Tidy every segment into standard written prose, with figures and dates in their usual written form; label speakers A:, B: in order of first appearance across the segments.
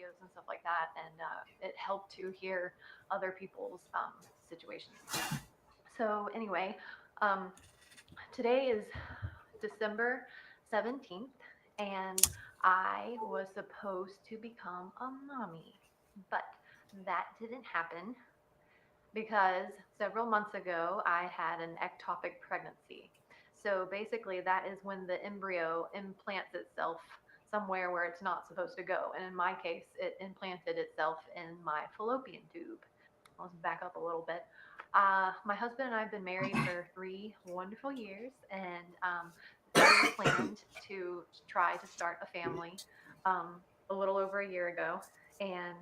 A: videos and stuff like that, and it helped to hear other people's situations. So anyway, um, today is December 17th, and I was supposed to become a mommy, but that didn't happen because several months ago I had an ectopic pregnancy. So basically, that is when the embryo implants itself somewhere where it's not supposed to go. And in my case, it implanted itself in my fallopian tube. Let's back up a little bit. My husband and I have been married for 3 wonderful years, and we planned to try to start a family a little over a year ago. And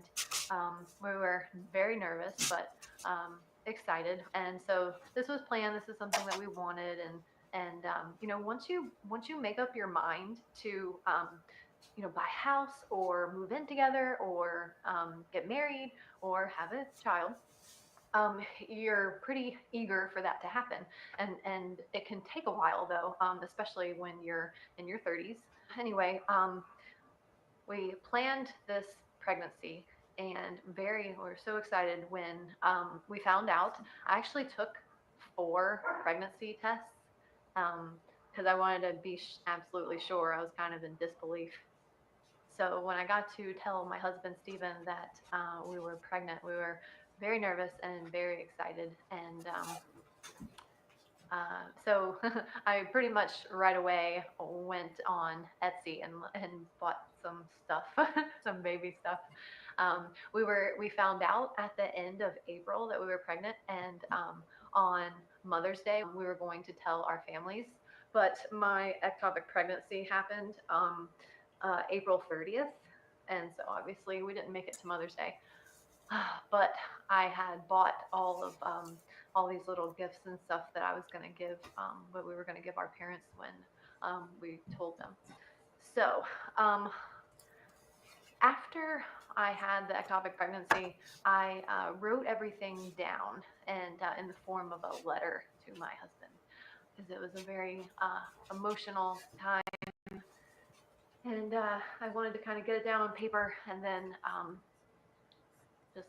A: we were very nervous, but excited. And so this was planned. This is something that we wanted, and once you make up your mind to buy a house or move in together or get married or have a child, you're pretty eager for that to happen, and it can take a while though, especially when you're in your 30s. Anyway, we planned this pregnancy, and we're so excited when we found out. I actually took 4 pregnancy tests because I wanted to be absolutely sure. I was kind of in disbelief. So when I got to tell my husband Stephen that we were pregnant, we were very nervous and very excited. And so I pretty much right away went on Etsy and bought some stuff, some baby stuff. We found out at the end of April that we were pregnant, and on Mother's Day we were going to tell our families. But my ectopic pregnancy happened April 30th, and so obviously we didn't make it to Mother's Day. But I had bought all these little gifts and stuff that I was going to give, what we were going to give our parents when we told them. So after I had the ectopic pregnancy, I wrote everything down and in the form of a letter to my husband because it was a very emotional time, and I wanted to kind of get it down on paper and then just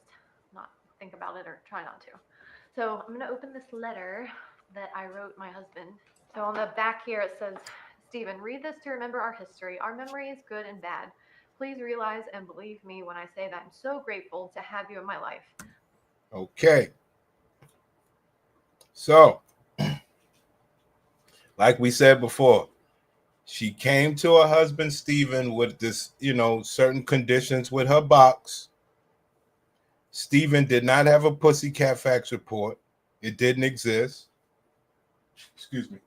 A: not think about it or try not to. So I'm going to open this letter that I wrote my husband. So on the back here it says, Stephen, read this to remember our history. Our memory is good and bad. Please realize and believe me when I say that I'm so grateful to have you in my life.
B: Okay. So, like we said before, she came to her husband, Stephen, with this, certain conditions with her box. Stephen did not have a Pussycat Facts report. It didn't exist. Excuse me.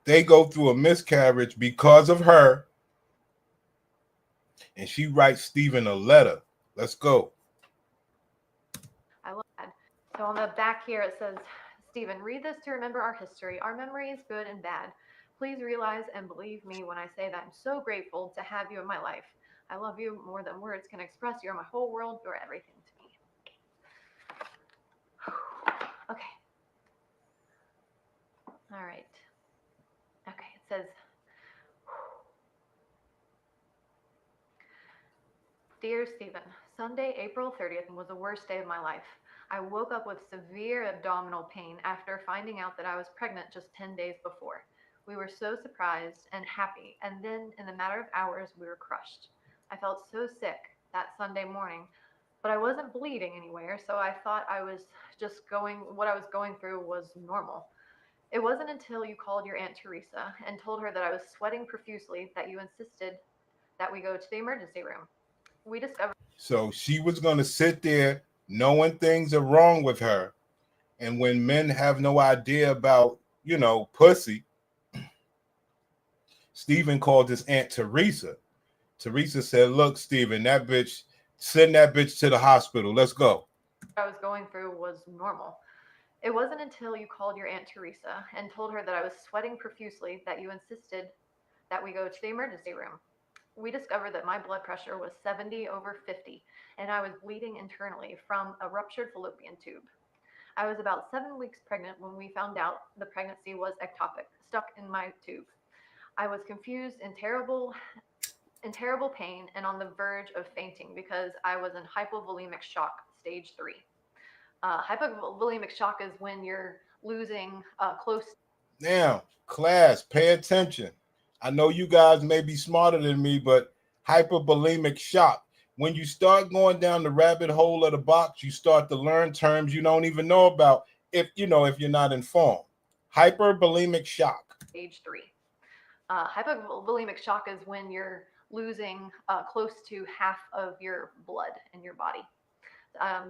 B: They go through a miscarriage because of her. And she writes Stephen a letter. Let's go.
A: I love that. So on the back here it says, Stephen, read this to remember our history. Our memory is good and bad. Please realize and believe me when I say that I'm so grateful to have you in my life. I love you more than words can express. You're my whole world. You're everything to me. Okay. All right. Okay. It says, Dear Stephen, Sunday, April 30th was the worst day of my life. I woke up with severe abdominal pain after finding out that I was pregnant just 10 days before. We were so surprised and happy, and then in a matter of hours, we were crushed. I felt so sick that Sunday morning, but I wasn't bleeding anywhere, so I thought what I was going through was normal. It wasn't until you called your Aunt Teresa and told her that I was sweating profusely that you insisted that we go to the emergency room. We discovered.
B: So she was going to sit there knowing things are wrong with her. And when men have no idea about, pussy, Stephen called his Aunt Teresa. Teresa said, look, Stephen, send that bitch to the hospital. Let's go.
A: I was going through was normal. It wasn't until you called your Aunt Teresa and told her that I was sweating profusely that you insisted that we go to the emergency room. We discovered that my blood pressure was 70 over 50, and I was bleeding internally from a ruptured fallopian tube. I was about 7 weeks pregnant when we found out the pregnancy was ectopic, stuck in my tube. I was confused and in terrible pain and on the verge of fainting because I was in hypovolemic shock stage 3. Hypovolemic shock is when you're losing close.
B: Now, class, pay attention. I know you guys may be smarter than me, but hypervolemic shock. When you start going down the rabbit hole of the box, you start to learn terms you don't even know about if you're not informed. Hypervolemic shock.
A: Stage 3. Hypovolemic shock is when you're losing close to half of your blood in your body.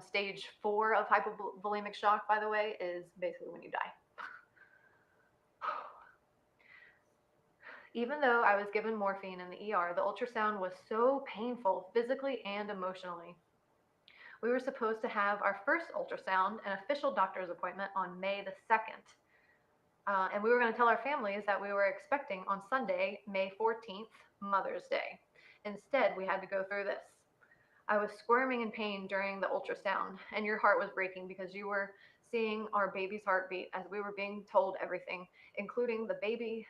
A: Stage 4 of hypovolemic shock, by the way, is basically when you die. Even though I was given morphine in the ER, the ultrasound was so painful physically and emotionally. We were supposed to have our first ultrasound, an official doctor's appointment, on May the 2nd. And we were going to tell our families that we were expecting on Sunday, May 14th, Mother's Day. Instead, we had to go through this. I was squirming in pain during the ultrasound, and your heart was breaking because you were seeing our baby's heartbeat as we were being told everything, including the baby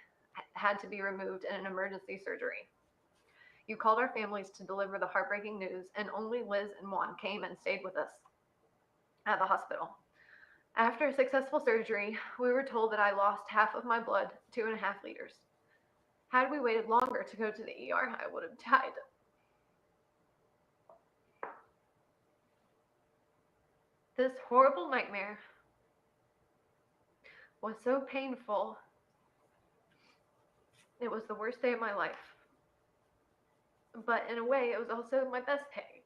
A: had to be removed in an emergency surgery. You called our families to deliver the heartbreaking news, and only Liz and Juan came and stayed with us at the hospital. After a successful surgery, we were told that I lost half of my blood, 2.5 liters. Had we waited longer to go to the ER, I would have died. This horrible nightmare was so painful. It was the worst day of my life. But in a way, it was also my best day.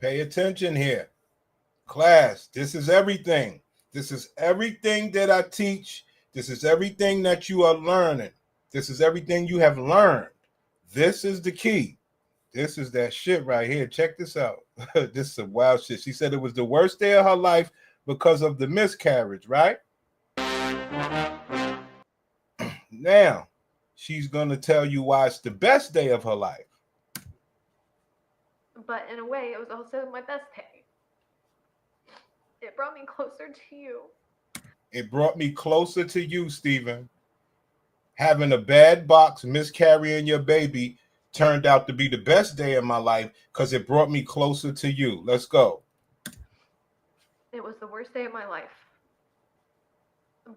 B: Pay attention here. Class, this is everything. This is everything that I teach. This is everything that you are learning. This is everything you have learned. This is the key. This is that shit right here. Check this out. This is some wild shit. She said it was the worst day of her life because of the miscarriage, right? Now, she's going to tell you why it's the best day of her life.
A: But in a way, it was also my best day. It brought me closer to you.
B: It brought me closer to you, Stephen. Having a bad box, miscarrying your baby, turned out to be the best day of my life because it brought me closer to you. Let's go.
A: It was the worst day of my life.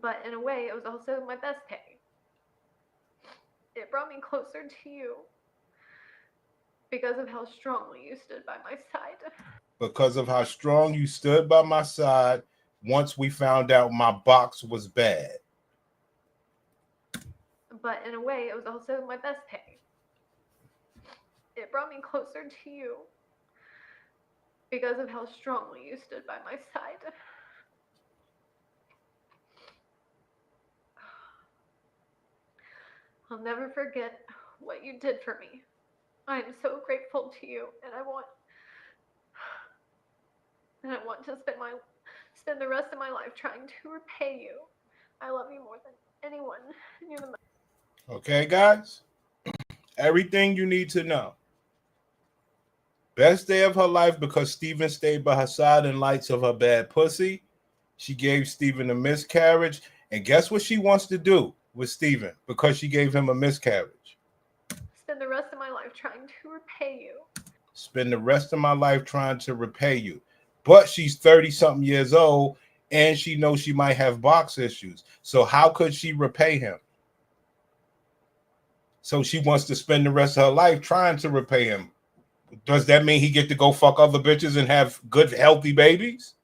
A: But in a way, it was also my best day. It brought me closer to you because of how strongly you stood by my side.
B: Because of how strong you stood by my side once we found out my box was bad.
A: But in a way, it was also my best day. It brought me closer to you because of how strongly you stood by my side. I'll never forget what you did for me. I am so grateful to you, and I want to spend the rest of my life trying to repay you. I love you more than anyone. You're the most.
B: Okay, guys? Everything you need to know. Best day of her life because Stephen stayed by her side in lights of her bad pussy. She gave Stephen a miscarriage. And guess what she wants to do with Stephen because she gave him a miscarriage?
A: Spend the rest of my life trying to repay you.
B: Spend the rest of my life trying to repay you. But she's 30-something years old and she knows she might have box issues. So how could she repay him? So she wants to spend the rest of her life trying to repay him. Does that mean he get to go fuck other bitches and have good, healthy babies?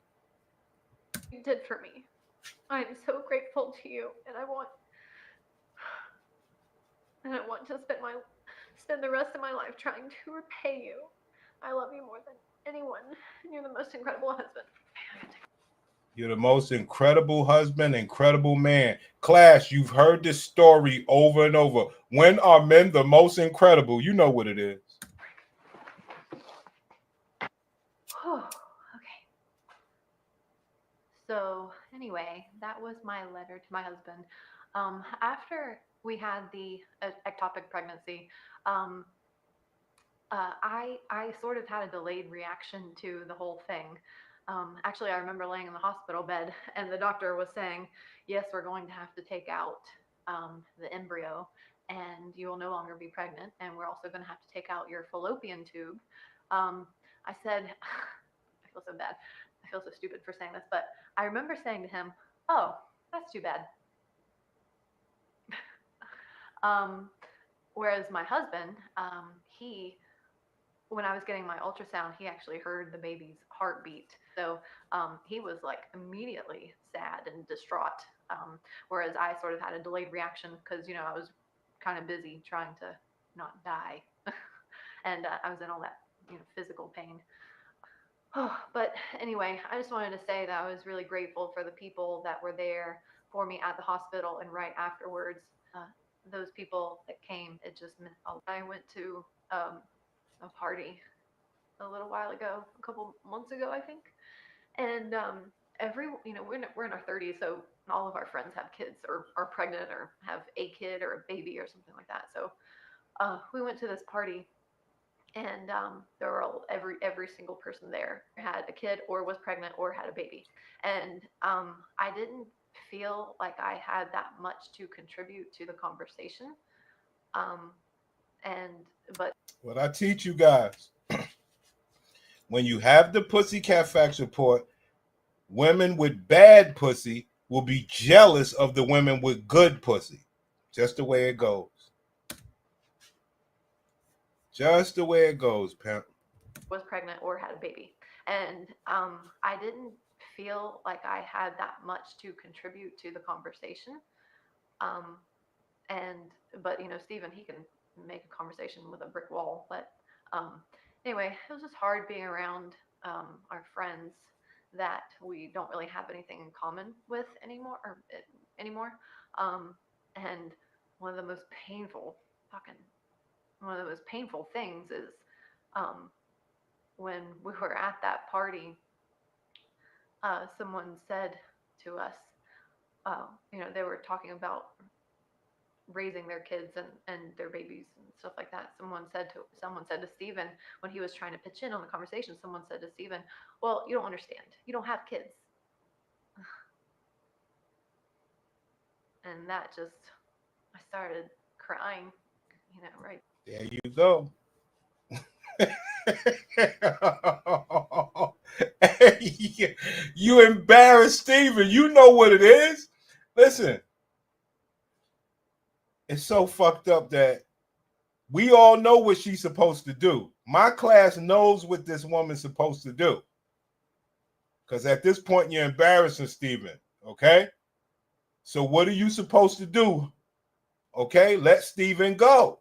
A: You did for me. I am so grateful to you, and I want to spend the rest of my life trying to repay you. I love you more than anyone. You're the most incredible husband.
B: You're the most incredible husband, incredible man. Class, you've heard this story over and over. When are men the most incredible? You know what it is.
A: Okay. So anyway, that was my letter to my husband. After we had the ectopic pregnancy, I sort of had a delayed reaction to the whole thing. Actually, I remember laying in the hospital bed and the doctor was saying, yes, we're going to have to take out the embryo and you will no longer be pregnant, and we're also going to have to take out your fallopian tube. I said, I feel so bad. I feel so stupid for saying this, but I remember saying to him, "Oh, that's too bad." Whereas my husband, he, when I was getting my ultrasound, he actually heard the baby's heartbeat. So he was like immediately sad and distraught. Whereas I sort of had a delayed reaction because, I was kind of busy trying to not die. And I was in all that, physical pain. Oh, but anyway, I just wanted to say that I was really grateful for the people that were there for me at the hospital and right afterwards. Those people that came, it just meant a lot. I went to a party a little while ago, a couple months ago, I think, and we're in our 30s, so all of our friends have kids or are pregnant or have a kid or a baby or something like that. So we went to this party, and there were every single person there had a kid or was pregnant or had a baby, and I didn't feel like I had that much to contribute to the conversation. Um, and but
B: What I teach you guys, when you have the Pussycat Facts report, women with bad pussy will be jealous of the women with good pussy. Just the way it goes. Just the way it goes, pimp.
A: was pregnant or had a baby, and I didn't feel like I had that much to contribute to the conversation. Um, and but Stephen, he can make a conversation with a brick wall. But anyway, it was just hard being around our friends that we don't really have anything in common with anymore. Um, and one of the most painful fucking one of the most painful things is um, when we were at that party, someone said to us, they were talking about raising their kids and their babies and stuff like that. Someone said to Stephen, when he was trying to pitch in on the conversation, someone said to Stephen, "Well, you don't understand. You don't have kids." And that just, I started crying, right.
B: There you go. You embarrassed Steven. You know what it is. Listen, it's so fucked up that we all know what she's supposed to do. My class knows what this woman's supposed to do. Because at this point, you're embarrassing Steven. Okay? So what are you supposed to do? Okay, let Steven go.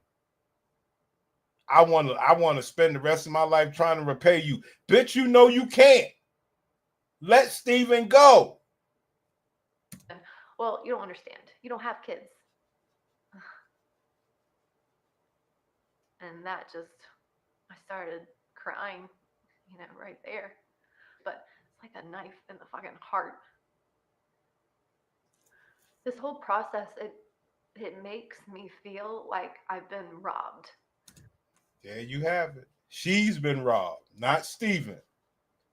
B: I want to spend the rest of my life trying to repay you. Bitch, you know you can't. Let Steven go.
A: Well, you don't understand. You don't have kids. And that just, I started crying, right there. But it's like a knife in the fucking heart. This whole process, it makes me feel like I've been robbed.
B: There you have it. She's been robbed, not Steven.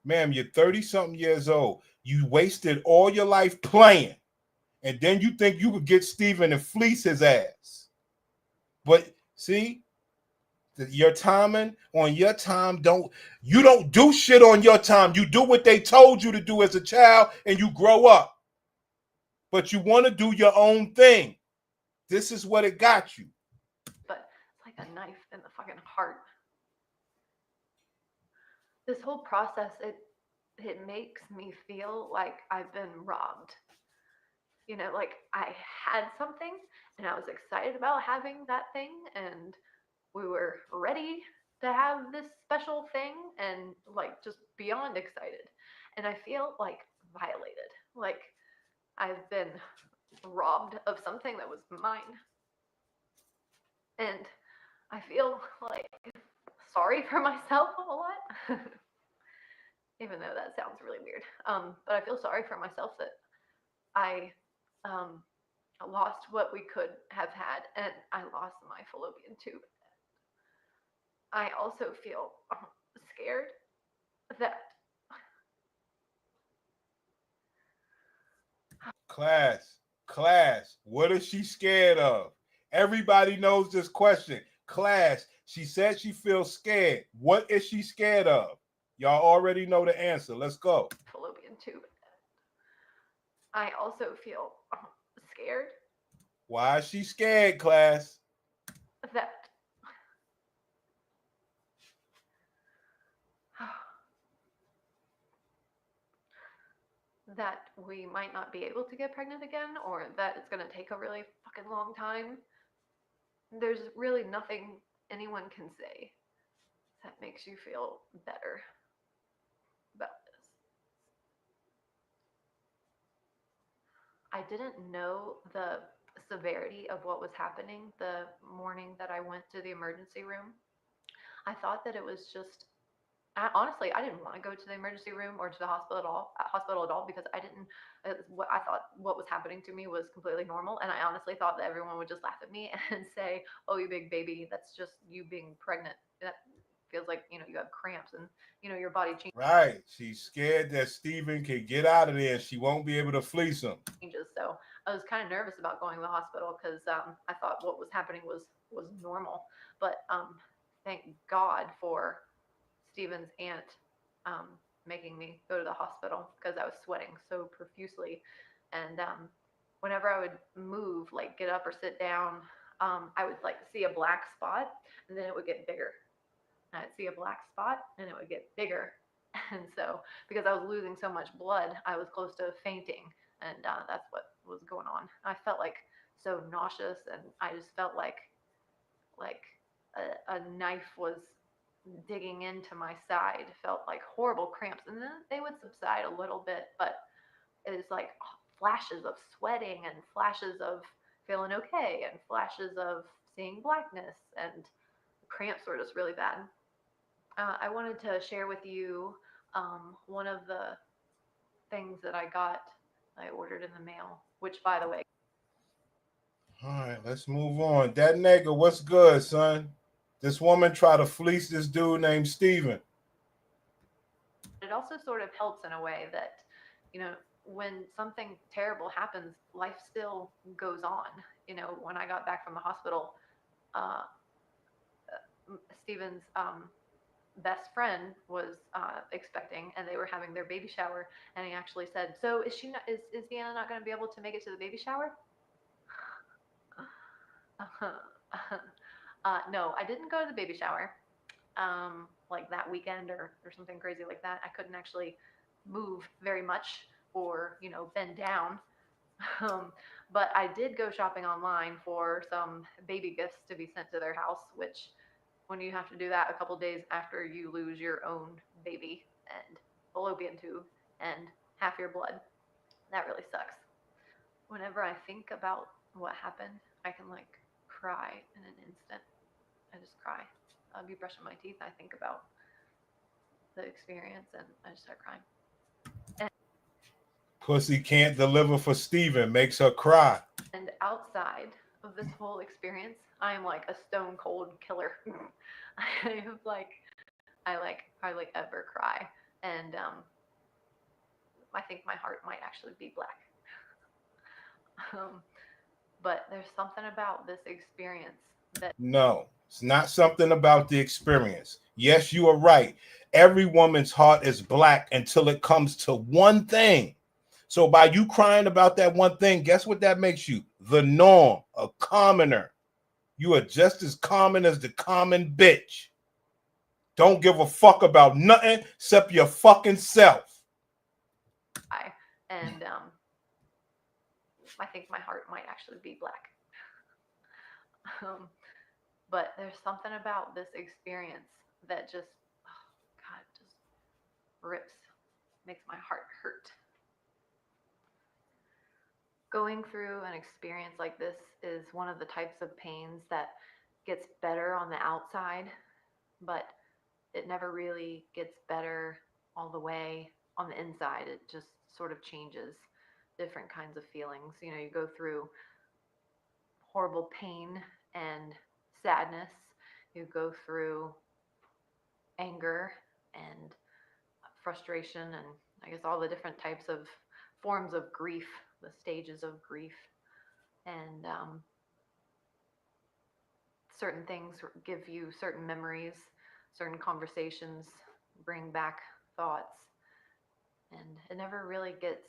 B: Ma'am, you're 30-something years old. You wasted all your life playing. And then you think you could get Steven and fleece his ass. But see, your timing on your time, you don't do shit on your time. You do what they told you to do as a child and you grow up. But you want to do your own thing. This is what it got you.
A: But it's like a knife in the fucking heart. This whole process, it makes me feel like I've been robbed. Like I had something and I was excited about having that thing, and we were ready to have this special thing, and like just beyond excited. And I feel like violated. Like I've been robbed of something that was mine. And I feel like sorry for myself a lot. Even though that sounds really weird. But I feel sorry for myself that I lost what we could have had, and I lost my fallopian tube. I also feel scared that
B: Class, what is she scared of? Everybody knows this question. Class, she said she feels scared. What is she scared of? Y'all already know the answer. Let's go.
A: Fallopian tube. I also feel scared
B: Why is she scared, class?
A: that that we might not be able to get pregnant again, or that it's going to take a really fucking long time. There's really nothing anyone can say that makes you feel better about this. I didn't know the severity of what was happening the morning that I went to the emergency room. I thought that it was just honestly, I didn't want to go to the emergency room or to the hospital at all because I didn't. What I thought what was happening to me was completely normal, and I honestly thought that everyone would just laugh at me and say, "Oh, you big baby, that's just you being pregnant. That feels like you have cramps and your body
B: Right. She's scared that Steven can get out of there and she won't be able to fleece him.
A: changes." So I was kind of nervous about going to the hospital because I thought what was happening was normal, but thank God for Steven's aunt um, making me go to the hospital because I was sweating so profusely. And whenever I would move, like get up or sit down, I would like see a black spot and then it would get bigger. And I'd see a black spot and it would get bigger. And so, because I was losing so much blood, I was close to fainting. And that's what was going on. I felt like so nauseous and I just felt like a knife was digging into my side. Felt like horrible cramps, and then they would subside a little bit, but it was like flashes of sweating and flashes of feeling okay and flashes of seeing blackness, and cramps were just really bad. I wanted to share with you one of the things that I ordered in the mail, which, by the way,
B: All right, let's move on. That nigga, what's good, son? This woman tried to fleece this dude named Steven.
A: it also sort of helps in a way that, when something terrible happens, life still goes on. When I got back from the hospital, uh, Steven's best friend was expecting, and they were having their baby shower. And he actually said, "So is she not? Is Deanna not going to be able to make it to the baby shower?" No, I didn't go to the baby shower. Like that weekend or something crazy like that. I couldn't actually move very much or bend down. Um, but I did go shopping online for some baby gifts to be sent to their house, which when you have to do that a couple days after you lose your own baby and fallopian tube and half your blood, that really sucks. Whenever I think about what happened, I can like cry in an instant. I just cry. I'll be brushing my teeth. I think about the experience and I just start crying.
B: Pussy can't deliver for Steven, makes her cry.
A: And outside of this whole experience, I am like a stone cold killer. I am like, I like hardly ever cry, and I think my heart might actually be black. um, but there's something about this experience that
B: No, it's not something about the experience. Yes, you are right. Every woman's heart is black until it comes to one thing. So by you crying about that one thing, guess what that makes you? The norm, a commoner. You are just as common as the common bitch. Don't give a fuck about nothing except your fucking self.
A: and I think my heart might actually be black. But there's something about this experience that just, oh God, just rips, makes my heart hurt. Going through an experience like this is one of the types of pains that gets better on the outside, but it never really gets better all the way on the inside. It just sort of changes different kinds of feelings. You go through horrible pain and sadness, you go through anger and frustration, and I guess all the different types of forms of grief, the stages of grief. And certain things give you certain memories, certain conversations bring back thoughts, and it never really gets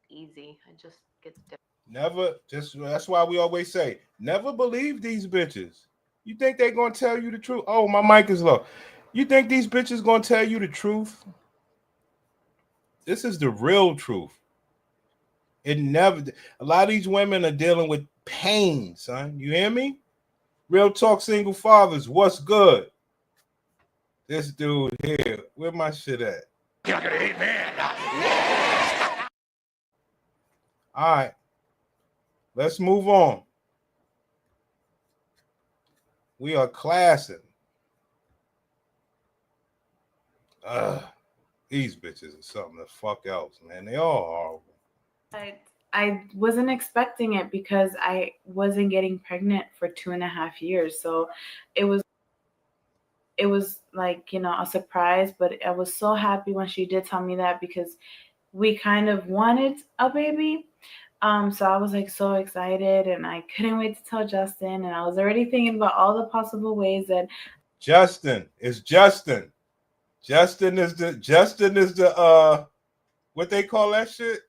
A: easy. It just gets difficult.
B: Never, just that's why we always say, never believe these bitches. You think they gonna tell you the truth? Oh, my mic is low. You think these bitches gonna tell you the truth? This is the real truth. It never. A lot of these women are dealing with pain, son. You hear me? Real talk, single fathers. What's good? This dude here. Where my shit at? All right. Let's move on. We are classing. These bitches are something the fuck else, man. They all horrible.
C: I wasn't expecting it because I wasn't getting pregnant for 2.5 years. So it was like, a surprise, but I was so happy when she did tell me that because we kind of wanted a baby. So I was like so excited and I couldn't wait to tell Justin, and I was already thinking about all the possible ways that
B: Justin is Justin. Justin is the what they call that shit?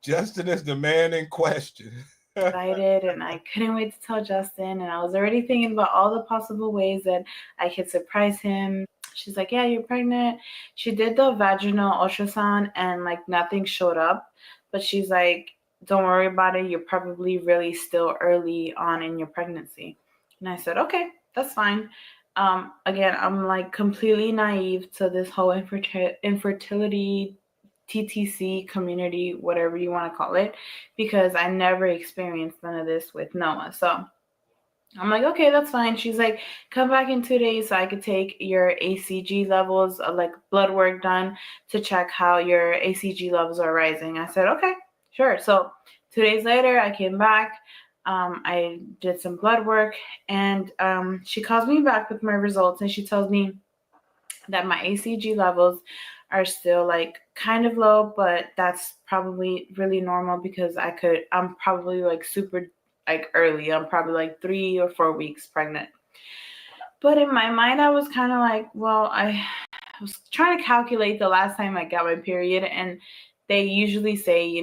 B: Justin is the man in question.
C: excited and I couldn't wait to tell Justin, and I was already thinking about all the possible ways that I could surprise him. She's like, yeah, you're pregnant. She did the vaginal ultrasound and like nothing showed up, but she's like, don't worry about it. You're probably really still early on in your pregnancy. And I said, okay, that's fine. Again, I'm like completely naive to this whole infertility TTC community, whatever you want to call it, because I never experienced none of this with Noah. So I'm like, okay, that's fine. She's like, come back in 2 days so I could take your ACG levels, like blood work done to check how your ACG levels are rising. I said, okay, sure. So 2 days later, I came back. I did some blood work, and she calls me back with my results, and she tells me that my ACG levels are still like kind of low, but that's probably really normal because I'm probably like super like early. I'm probably like 3 or 4 weeks pregnant. But in my mind, I was kind of like, well, I was trying to calculate the last time I got my period, and they usually say,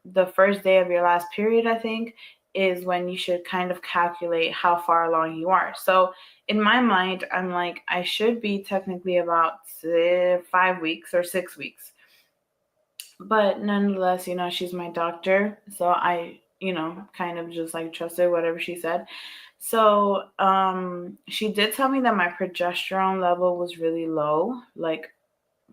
C: the first day of your last period, I think, is when you should kind of calculate how far along you are. So in my mind, I'm like, I should be technically about 5 weeks or 6 weeks. But nonetheless, she's my doctor. So I, kind of just like trusted whatever she said. So she did tell me that my progesterone level was really low, like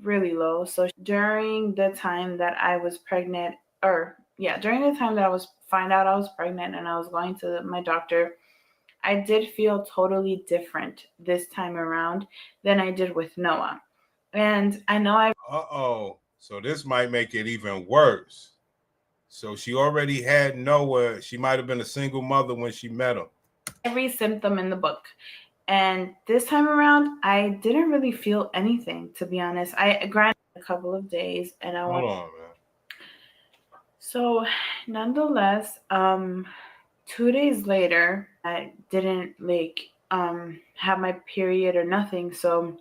C: really low. So during the time that I was pregnant, during the time that I was find out I was pregnant and I was going to my doctor, I did feel totally different this time around than I did with Noah. And I know
B: So this might make it even worse. So she already had Noah. She might have been a single mother when she met him.
C: Every symptom in the book. And this time around, I didn't really feel anything, to be honest. I granted a couple of days and
B: Hold on, man.
C: So nonetheless, 2 days later, I didn't have my period or nothing. So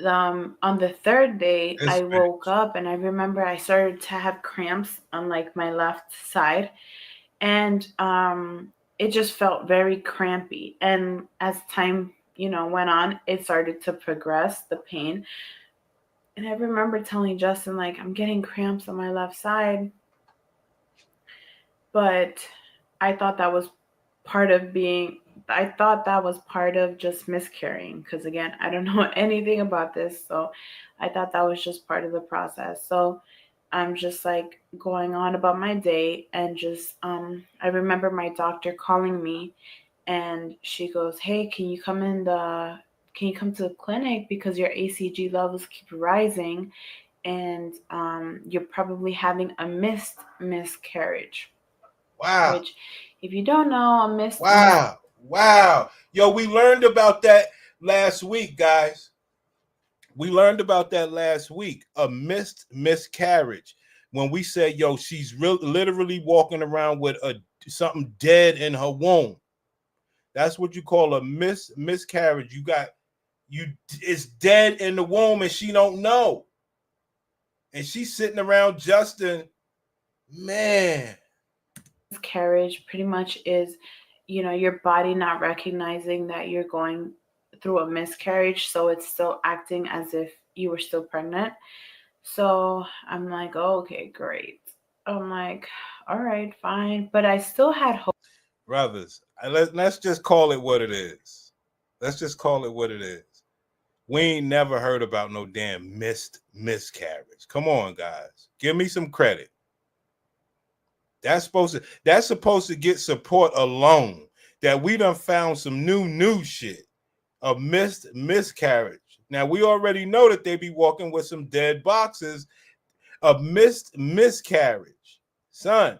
C: on the third day, I woke up and I remember I started to have cramps on like my left side, and it just felt very crampy. And as time went on, it started to progress, the pain. And I remember telling Justin, like, I'm getting cramps on my left side. But I thought that was part of just miscarrying. Because again, I don't know anything about this. So I thought that was just part of the process. So I'm just like going on about my day, and just I remember my doctor calling me, and she goes, hey, can you come to the clinic because your ACG levels keep rising, and you're probably having a missed miscarriage.
B: Wow.
C: Which, if you don't know, a missed.
B: Wow. Yo, we learned about that last week, guys. We learned about that last week. A missed miscarriage. When we said, yo, she's literally walking around with something dead in her womb. That's what you call a miscarriage. It's dead in the womb and she don't know. And she's sitting around Justin, man.
C: Miscarriage pretty much is, your body not recognizing that you're going through a miscarriage, so it's still acting as if you were still pregnant. So I'm like, oh, okay, great. I'm like, all right, fine. But I still had hope.
B: Brothers, let's just call it what it is. Let's just call it what it is. We ain't never heard about no damn miscarriage. Come on, guys. Give me some credit. That's supposed to get support alone. That we done found some new shit. A miscarriage. Now we already know that they be walking with some dead boxes. A miscarriage. Son.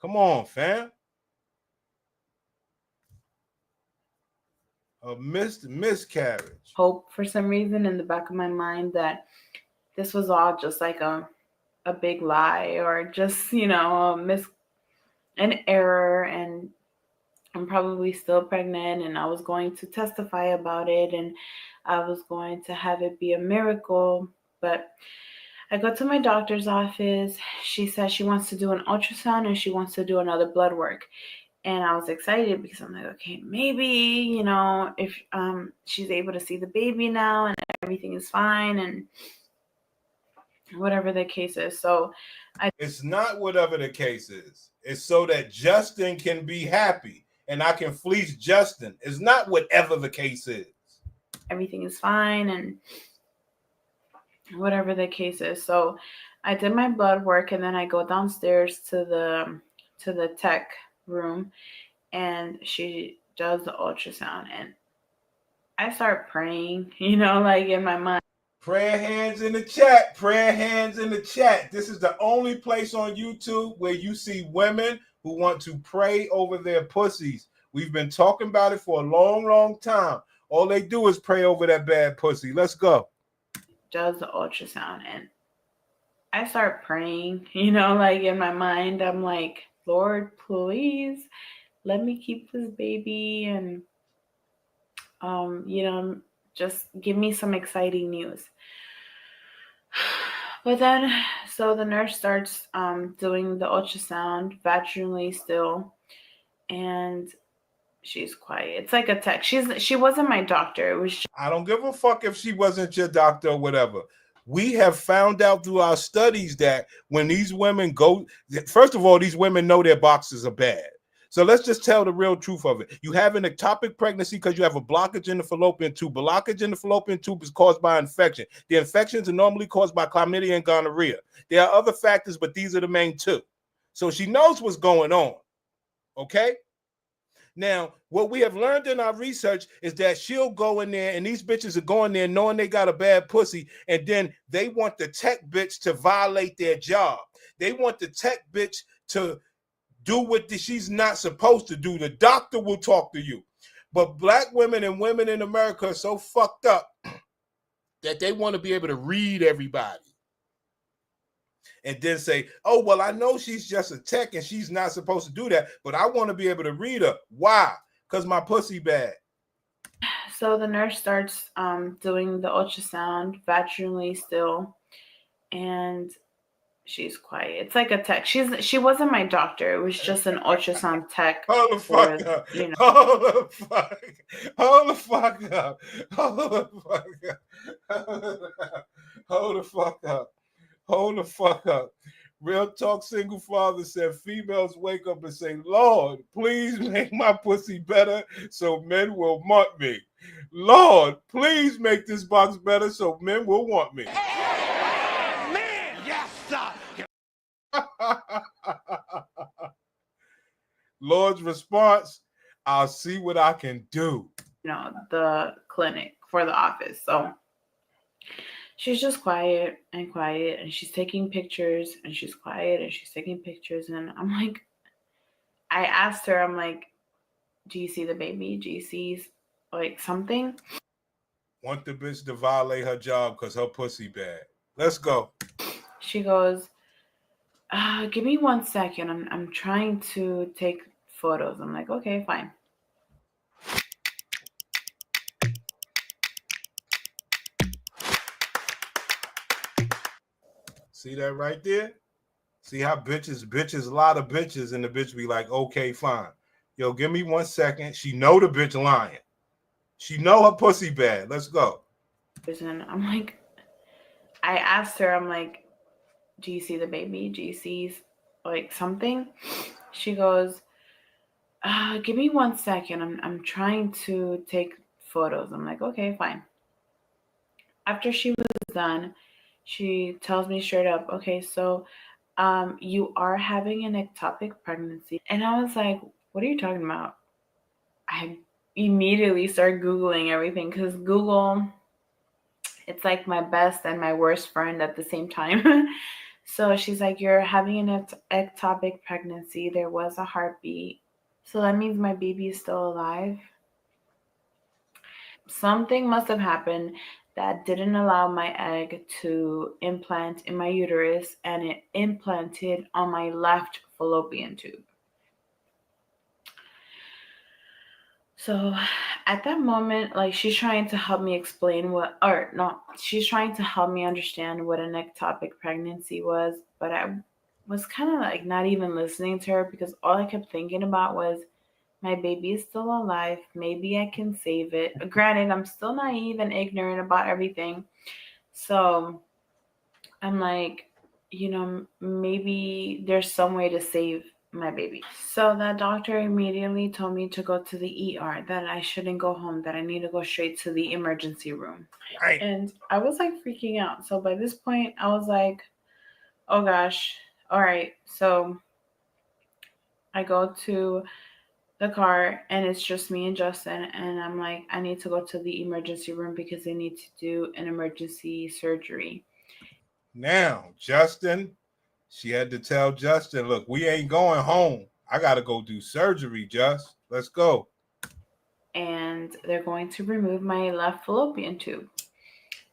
B: Come on, fam. A miscarriage.
C: Hope for some reason in the back of my mind that this was all just like a big lie, or just, an error, and I'm probably still pregnant, and I was going to testify about it, and I was going to have it be a miracle. But I go to my doctor's office. She says she wants to do an ultrasound and she wants to do another blood work. And I was excited because I'm like, okay, maybe, if she's able to see the baby now and everything is fine and whatever the case is. So
B: it's not whatever the case is. It's so that Justin can be happy and I can fleece Justin. It's not whatever the case is.
C: Everything is fine and whatever the case is. So I did my blood work, and then I go downstairs to the tech room, and she does the ultrasound, and I start praying, like in my mind.
B: Prayer hands in the chat. Prayer hands in the chat. This is the only place on YouTube where you see women who want to pray over their pussies. We've been talking about it for a long time. All they do is pray over that bad pussy. Let's go.
C: Does the ultrasound, and I start praying, like in my mind. I'm like, Lord, please let me keep this baby, and just give me some exciting news. But then, so the nurse starts doing the ultrasound vaginally still, and she's quiet. It's like a tech. She wasn't my doctor. It was.
B: I don't give a fuck if she wasn't your doctor or whatever. We have found out through our studies that when these women go, first of all, these women know their boxes are bad. So let's just tell the real truth of it. You have an ectopic pregnancy because you have a blockage in the fallopian tube. Blockage in the fallopian tube is caused by infection. The infections are normally caused by chlamydia and gonorrhea. There are other factors, but these are the main two. So she knows what's going on. Okay? Now, what we have learned in our research is that she'll go in there, and these bitches are going there knowing they got a bad pussy, and then they want the tech bitch to violate their job. They want the tech bitch to do what she's not supposed to do. The doctor will talk to you. But black women and women in America are so fucked up that they want to be able to read everybody. And then say, oh, well, I know she's just a tech and she's not supposed to do that, but I want to be able to read her. Why? Because my pussy bad.
C: So the nurse starts doing the ultrasound vaginally still, and she's quiet. It's like a tech. She wasn't my doctor. It was just an ultrasound tech.
B: Hold the fuck up. Hold the fuck. Hold the fuck up. Hold the fuck up. Hold the fuck up. Hold the fuck up. Real Talk Single Father said females wake up and say, Lord, please make my pussy better so men will want me. Lord, please make this box better so men will want me.
D: Man, yes, sir.
B: Lord's response, I'll see what I can do.
C: The clinic for the office. So she's just quiet, and she's taking pictures, and she's quiet, and she's taking pictures. And I'm like, I asked her, I'm like, do you see the baby? Do you see like something?
B: Want the bitch to violate her job because her pussy bad. Let's go.
C: She goes, give me 1 second. I'm trying to take photos. I'm like, okay, fine.
B: See that right there? See how bitches, a lot of bitches, and the bitch be like, okay, fine. Yo, give me 1 second. She know the bitch lying. She know her pussy bad. Let's go.
C: And I'm like, I asked her, I'm like, do you see the baby? Do you see like something? She goes, give me 1 second. I'm trying to take photos. I'm like, okay, fine. After she was done, she tells me straight up, okay, so you are having an ectopic pregnancy. And I was like, what are you talking about? I immediately started Googling everything because Google, it's like my best and my worst friend at the same time. So she's like, you're having an ectopic pregnancy. There was a heartbeat. So that means my baby is still alive. Something must have happened that didn't allow my egg to implant in my uterus, and it implanted on my left fallopian tube. So at that moment, like she's trying to help me explain she's trying to help me understand what an ectopic pregnancy was, but I was kind of like not even listening to her because all I kept thinking about was my baby is still alive. Maybe I can save it. Granted, I'm still naive and ignorant about everything. So I'm like, maybe there's some way to save my baby. So that doctor immediately told me to go to the ER, that I shouldn't go home, that I need to go straight to the emergency room.
B: Right.
C: And I was like freaking out. So by this point, I was like, oh gosh, all right. So I go to the car and it's just me and Justin, and I'm like, I need to go to the emergency room because they need to do an emergency surgery.
B: Now, Justin, she had to tell Justin, look, we ain't going home. I got to go do surgery, Just. Let's go.
C: And they're going to remove my left fallopian tube.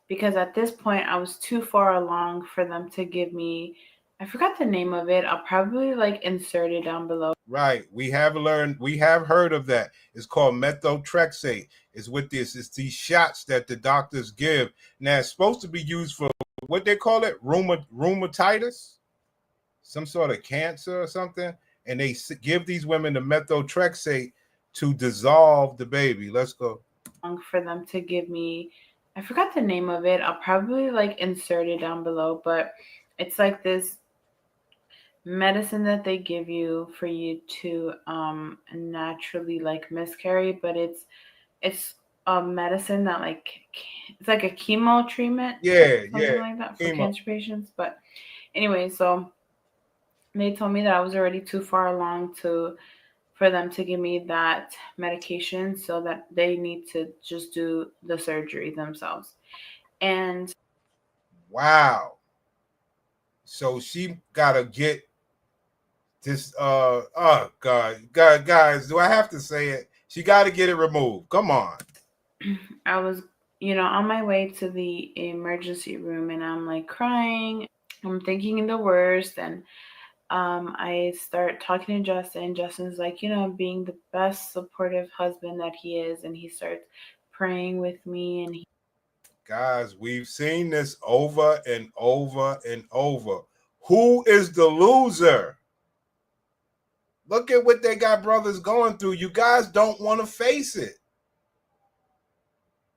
C: Because at this point, I was too far along for them to give me, I forgot the name of it. I'll probably like insert it down below.
B: Right. We have heard of that. It's called methotrexate. It's these shots that the doctors give. Now, it's supposed to be used for what they call it, rheumatitis, some sort of cancer or something. And they give these women the methotrexate to dissolve the baby. Let's go.
C: For them to give me, I forgot the name of it. I'll probably like insert it down below, but it's like this medicine that they give you for you to naturally like miscarry, but it's a medicine that like it's like a chemo treatment, something like that for cancer patients. But anyway, so they told me that I was already too far along for them to give me that medication, so that they need to just do the surgery themselves. And
B: wow. So she gotta get this oh God, guys, do I have to say it? She gotta get it removed. Come on.
C: I was, on my way to the emergency room, and I'm like crying. I'm thinking the worst, and I start talking to Justin. Justin's like, being the best supportive husband that he is, and he starts praying with me. And
B: guys, we've seen this over and over and over. Who is the loser? Look at what they got brothers going through. You guys don't want to face it.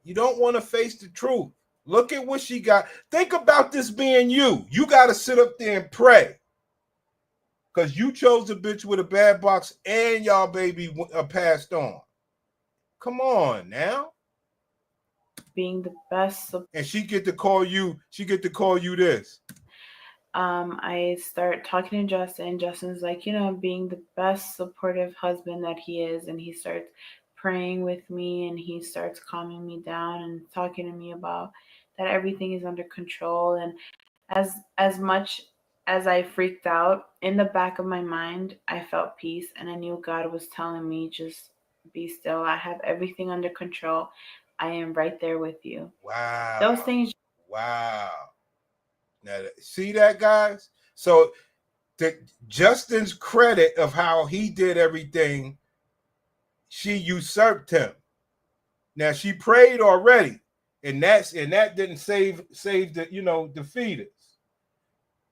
B: You don't want to face the truth. Look at what she got. Think about this being you. You got to sit up there and pray because you chose a bitch with a bad box and y'all baby passed on. Come on now.
C: being the best.
B: And she get to call you. She get to call you this.
C: I start talking to Justin. Justin's like, being the best supportive husband that he is, and he starts praying with me, and he starts calming me down and talking to me about that everything is under control. And as much as I freaked out, in the back of my mind, I felt peace, and I knew God was telling me, just be still. I have everything under control. I am right there with you.
B: Wow.
C: Those things.
B: Wow. Now, see that, guys? So Justin's credit of how he did everything, she usurped him. Now she prayed already, and that didn't save the the fetus.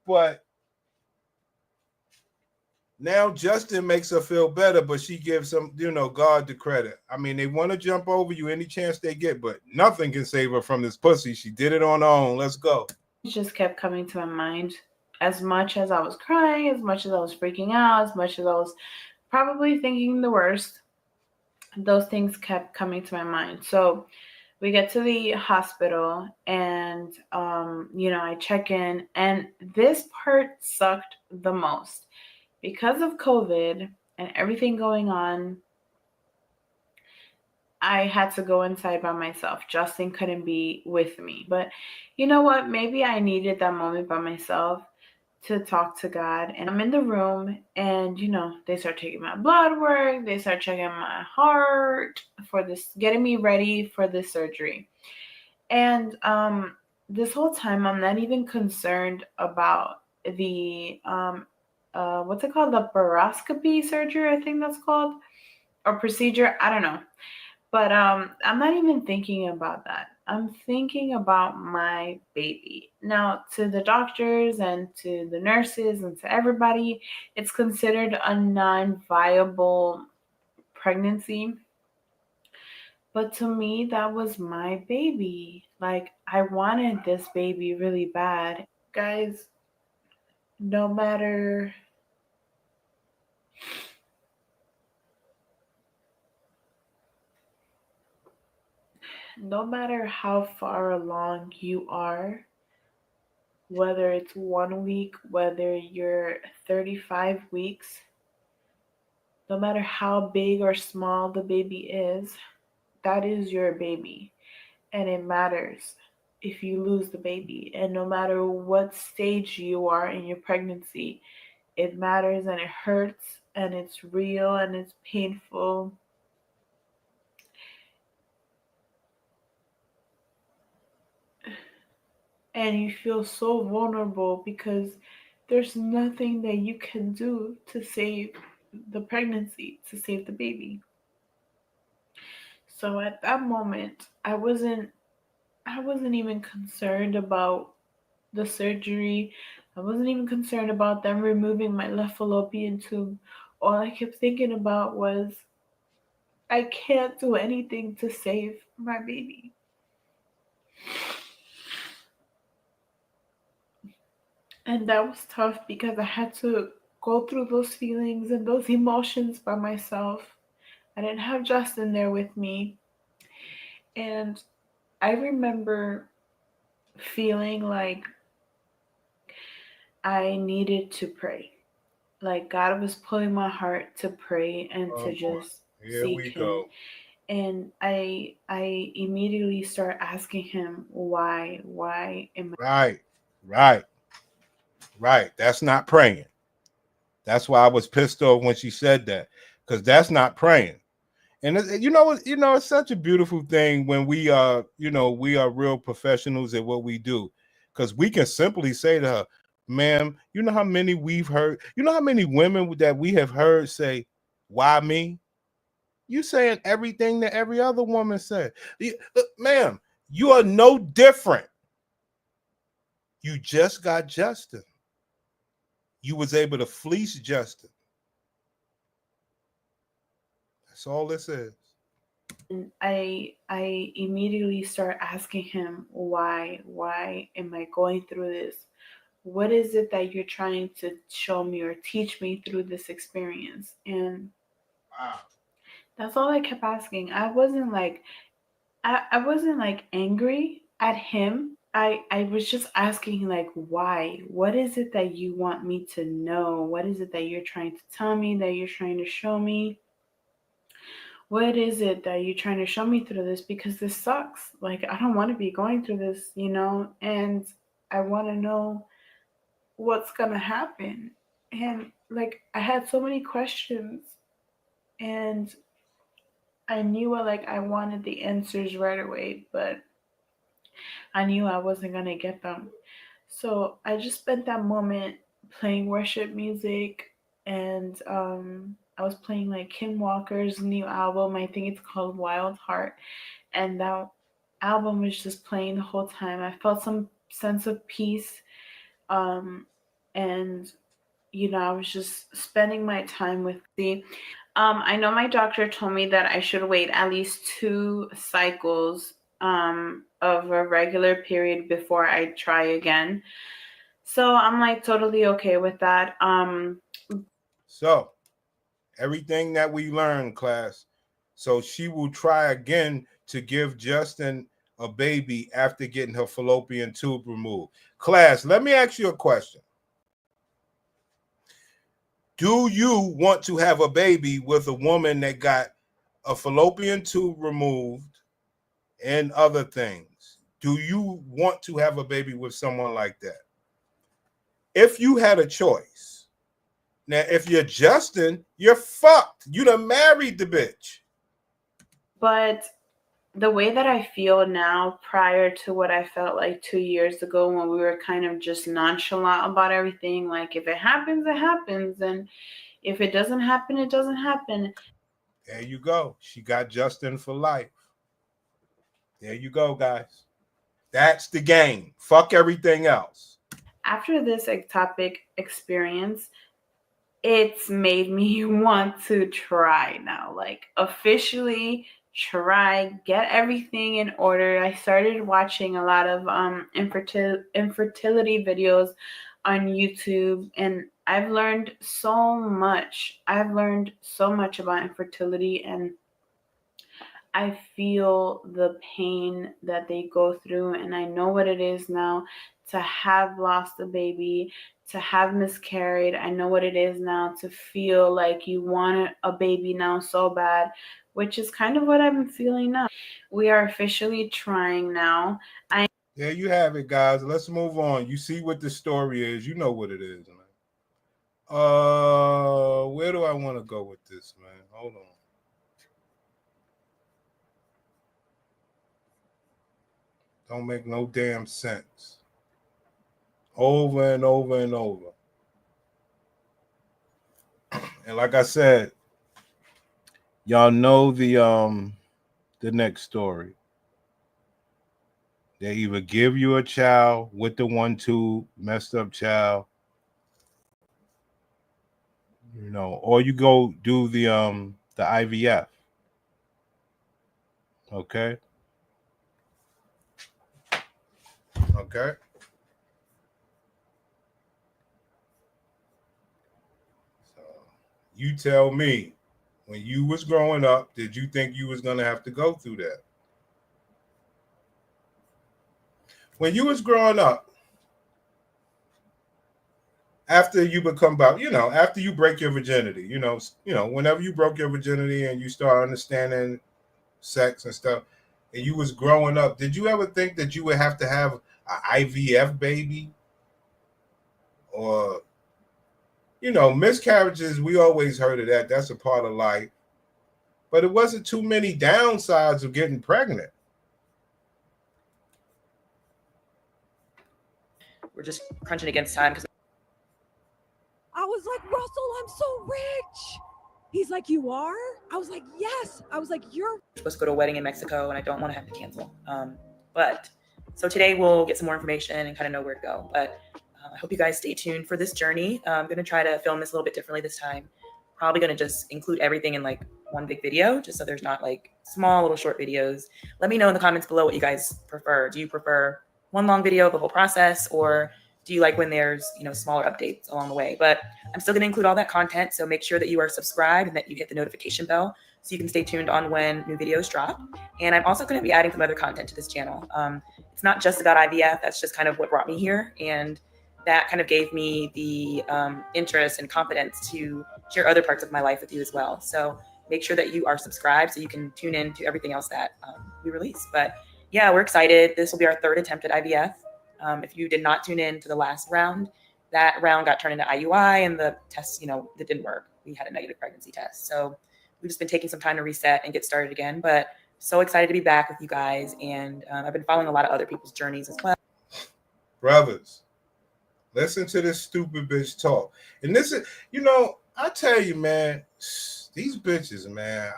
B: But now Justin makes her feel better, but she gives him, God the credit. I mean, they want to jump over you any chance they get, but nothing can save her from this pussy. She did it on her own. Let's go.
C: It just kept coming to my mind. As much as I was crying, as much as I was freaking out, as much as I was probably thinking the worst, those things kept coming to my mind. So we get to the hospital and, I check in, and this part sucked the most. Because of COVID and everything going on, I had to go inside by myself. Justin couldn't be with me. But you know what? Maybe I needed that moment by myself to talk to God. And I'm in the room and, they start taking my blood work. They start checking my heart for this, getting me ready for this surgery. And this whole time, I'm not even concerned about the, what's it called? The laparoscopy surgery, I think that's called, or procedure. I don't know. But I'm not even thinking about that. I'm thinking about my baby. Now, to the doctors and to the nurses and to everybody, it's considered a non-viable pregnancy. But to me, that was my baby. Like, I wanted this baby really bad. Guys, no matter how far along you are, whether it's 1 week, whether you're 35 weeks, no matter how big or small the baby is, that is your baby. And it matters if you lose the baby. And no matter what stage you are in your pregnancy, it matters and it hurts and it's real and it's painful. And you feel so vulnerable because there's nothing that you can do to save the pregnancy, to save the baby. So at that moment, I wasn't even concerned about the surgery. I wasn't even concerned about them removing my left fallopian tube. All I kept thinking about was, I can't do anything to save my baby. And that was tough because I had to go through those feelings and those emotions by myself. I didn't have Justin there with me. And I remember feeling like I needed to pray. Like God was pulling my heart to pray and to just seek him. And I immediately start asking him, why am
B: I right. That's not praying. That's why I was pissed off when she said that, because that's not praying. And it's such a beautiful thing when we are real professionals at what we do, because we can simply say to her, ma'am, you know how many we've heard, how many women that we have heard say, why me? You saying everything that every other woman said. Ma'am, you are no different. You just got Justin. You was able to fleece Justin. That's all this is.
C: And I immediately start asking him, why am I going through this? What is it that you're trying to show me or teach me through this experience? And
B: wow,
C: that's all I kept asking. I wasn't like angry at him. I was just asking, like, why? What is it that you want me to know? What is it that you're trying to tell me, that you're trying to show me? What is it that you're trying to show me through this? Because this sucks. Like, I don't want to be going through this, and I want to know what's going to happen. And, like, I had so many questions, and I knew I wanted the answers right away, but I knew I wasn't going to get them. So I just spent that moment playing worship music, and I was playing like Kim Walker's new album. I think it's called Wild Heart, and that album was just playing the whole time. I felt some sense of peace, and I was just spending my time with the. I know my doctor told me that I should wait at least 2 cycles of a regular period before I try again. So I'm like totally okay with that.
B: So everything that we learned, class. So she will try again to give Justin a baby after getting her fallopian tube removed. Class, let me ask you a question. Do you want to have a baby with a woman that got a fallopian tube removed and other things? Do you want to have a baby with someone like that? If you had a choice. Now, if you're Justin, you're fucked. You done married the bitch.
C: But the way that I feel now, prior to what I felt like 2 years ago, when we were kind of just nonchalant about everything, like if it happens, it happens, and if it doesn't happen, it doesn't happen.
B: There you go. She got Justin for life. There you go, guys. That's the game. Fuck everything else.
C: After this ectopic experience, it's made me want to try now, like officially try, get everything in order. I started watching a lot of infertility videos on YouTube, and I've learned so much. I've learned so much about infertility, and I feel the pain that they go through, and I know what it is now to have lost a baby, to have miscarried. I know what it is now to feel like you want a baby now so bad, which is kind of what I'm feeling now. We are officially trying now.
B: There you have it, guys. Let's move on. You see what the story is. You know what it is, man. Where do I want to go with this, man? Hold on. Don't make no damn sense. Over and over and over. And like I said, y'all know the next story. They either give you a child with the 1-2 messed up child, or you go do the IVF. Okay. Okay. So you tell me, when you was growing up, did you think you was gonna have to go through that? When you was growing up, after you become after you break your virginity, whenever you broke your virginity and you start understanding sex and stuff, and you was growing up, did you ever think that you would have to have an IVF baby? Or, miscarriages, we always heard of that. That's a part of life. But it wasn't too many downsides of getting pregnant.
E: We're just crunching against time.
F: I was like, Russell, I'm so rich. He's like, you are? I was like, yes. I was like, you're
E: supposed to go to a wedding in Mexico, and I don't want to have to cancel. So today we'll get some more information and kind of know where to go. But I hope you guys stay tuned for this journey. I'm going to try to film this a little bit differently this time. Probably going to just include everything in like one big video, just so there's not like small little short videos. Let me know in the comments below what you guys prefer. Do you prefer one long video of the whole process, or do you like when there's, smaller updates along the way? But I'm still going to include all that content. So make sure that you are subscribed and that you hit the notification bell so you can stay tuned on when new videos drop. And I'm also going to be adding some other content to this channel. It's not just about IVF. That's just kind of what brought me here. And that kind of gave me the interest and confidence to share other parts of my life with you as well. So make sure that you are subscribed so you can tune in to everything else that we release. But yeah, we're excited. This will be our third attempt at IVF. If you did not tune in to the last round, that round got turned into IUI, and the test, that didn't work. We had a negative pregnancy test. So we've just been taking some time to reset and get started again. But so excited to be back with you guys. And I've been following a lot of other people's journeys as well.
B: Brothers, Listen to this stupid bitch talk. And this is, I tell you, man, these bitches, man.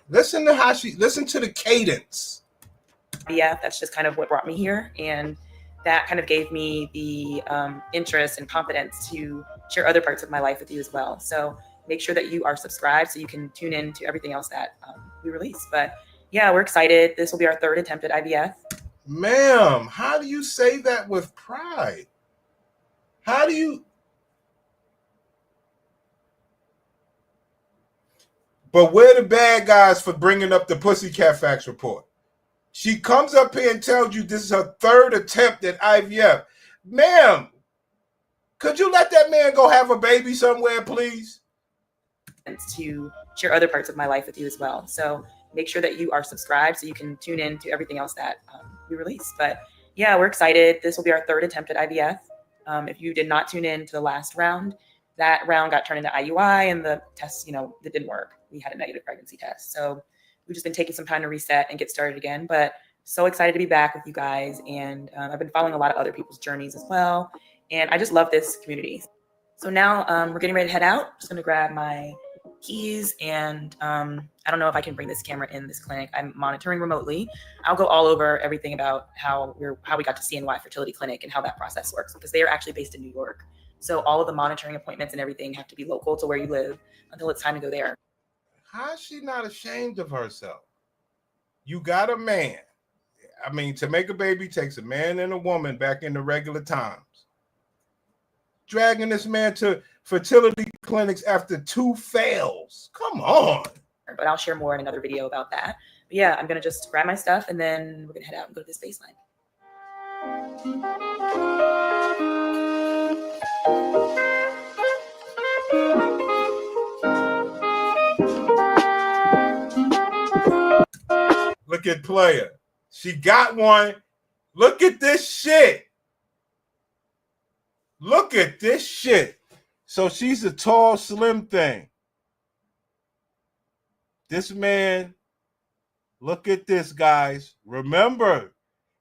B: Listen to the cadence.
E: Yeah, that's just kind of what brought me here. And that kind of gave me the interest and confidence to share other parts of my life with you as well. So make sure that you are subscribed so you can tune in to everything else that we release. But yeah, we're excited. This will be our third attempt at IVF.
B: Ma'am, how do you say that with pride? How do you? But we're the bad guys for bringing up the Pussycat Facts report. She comes up here and tells you this is her third attempt at IVF. Ma'am, could you let that man go have a baby somewhere, please?
E: To share other parts of my life with you as well. So make sure that you are subscribed so you can tune in to everything else that we release. But yeah, we're excited. This will be our third attempt at IVF. If you did not tune in to the last round, that round got turned into IUI and the tests, that didn't work. We had a negative pregnancy test. So we've just been taking some time to reset and get started again. But so excited to be back with you guys. And I've been following a lot of other people's journeys as well. And I just love this community. So now we're getting ready to head out. Just going to grab my keys and I don't know if I can bring this camera in this clinic. I'm monitoring remotely. I'll go all over everything about how we got to CNY Fertility Clinic and how that process works, because they are actually based in New York. So all of the monitoring appointments and everything have to be local to where you live until it's time to go there.
B: How is she not ashamed of herself? You got a man. I mean, to make a baby takes a man and a woman back in the regular times. Dragging this man to fertility clinics after 2 fails. Come on.
E: But I'll share more in another video about that. But yeah, I'm going to just grab my stuff and then we're going to head out and go to this baseline.
B: Look at player. She got one. Look at this shit. Look at this shit. So she's a tall, slim thing. This man, look at this, guys. Remember,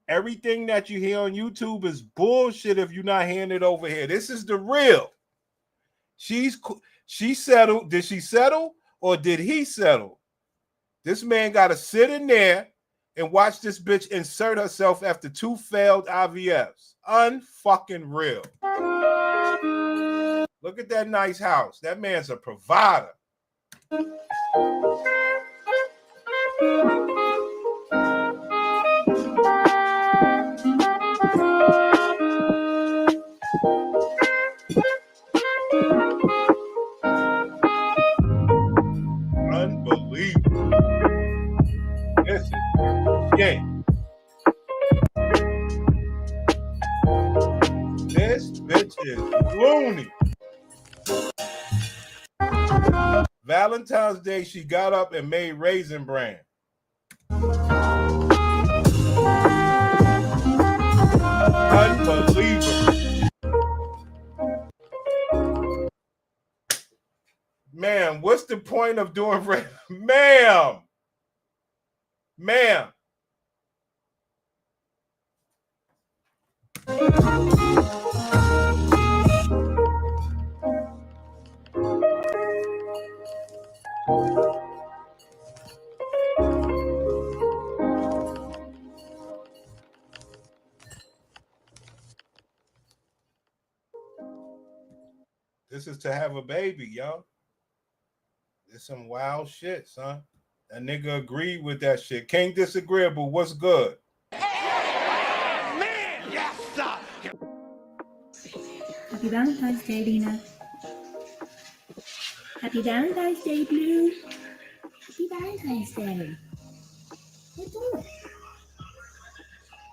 B: everything that you hear on YouTube is bullshit if you're not hearing it over here. This is the real. She settled. Did she settle or did he settle? This man got to sit in there and watch this bitch insert herself after 2 failed IVFs. Unfucking real. Look at that nice house. That man's a provider. Unbelievable. This is shit. This bitch is loony. Valentine's Day, she got up and made Raisin Bran. Unbelievable. Ma'am, what's the point of doing Ma'am. This is to have a baby, y'all. It's some wild shit, son. That nigga agreed with that shit. Can't disagree, but what's good?
D: Man, yes, sir.
G: Happy Valentine's Day, Dina. Happy Valentine's Day, Blue. Happy Valentine's Day. What do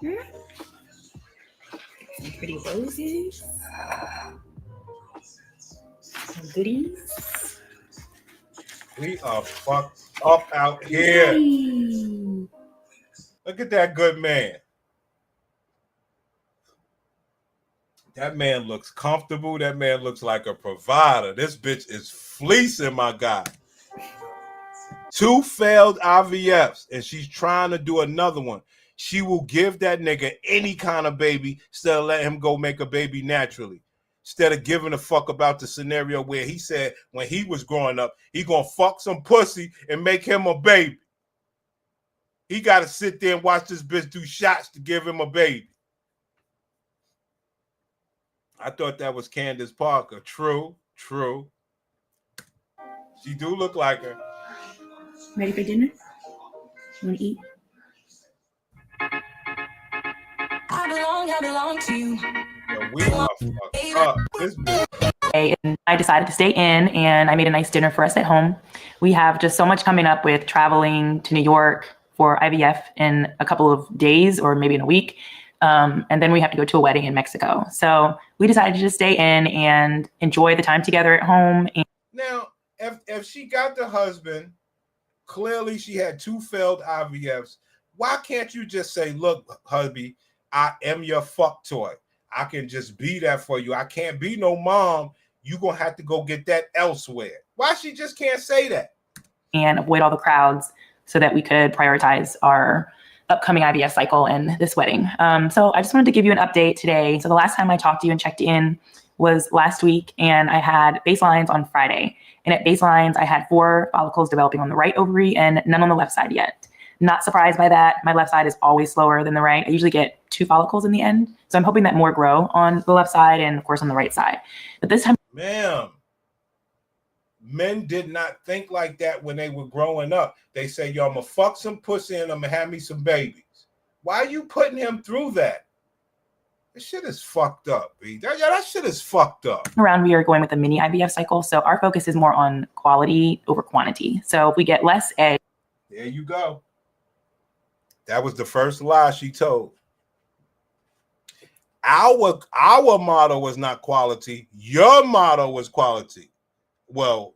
G: it? Some pretty roses. Some goodies.
B: We are fucked up out here.
G: Hey.
B: Look at that good man. That man looks comfortable. That man looks like a provider. This bitch is fleecing my guy. 2 failed IVFs, and she's trying to do another one. She will give that nigga any kind of baby instead of letting him go make a baby naturally. instead of giving a fuck about the scenario where he said when he was growing up, he gonna fuck some pussy and make him a baby. He got to sit there and watch this bitch do shots to give him a baby. I thought that was Candace Parker. True. She do look like her.
G: Ready for dinner? You want to eat?
H: I belong to you.
B: Yo, we are fucked up. This bitch.
E: And I decided to stay in, and I made a nice dinner for us at home. We have just so much coming up with traveling to New York for IVF in a couple of days or maybe in a week. And then we have to go to a wedding in Mexico. So we decided to just stay in and enjoy the time together at home.
B: Now, if she got the husband, clearly she had 2 failed IVFs. Why can't you just say, look, hubby, I am your fuck toy. I can just be that for you. I can't be no mom. You gonna have to go get that elsewhere. Why she just can't say that?
E: And avoid all the crowds so that we could prioritize our upcoming IVF cycle and this wedding. So I just wanted to give you an update today. So the last time I talked to you and checked in was last week, and I had baselines on Friday. And at baselines, I had 4 follicles developing on the right ovary and none on the left side yet. Not surprised by that. My left side is always slower than the right. I usually get 2 follicles in the end. So I'm hoping that more grow on the left side and of course on the right side. But this time,
B: Ma'am, men did not think like that when they were growing up. They say, yo, I'm gonna fuck some pussy and I'm gonna have me some babies. Why are you putting him through that? This shit is fucked up, B. That shit is fucked up.
E: around we are going with a mini IVF cycle. So our focus is more on quality over quantity. So if we get less eggs.
B: There you go. That was the first lie she told. Our motto was not quality. Your motto was quality. Well,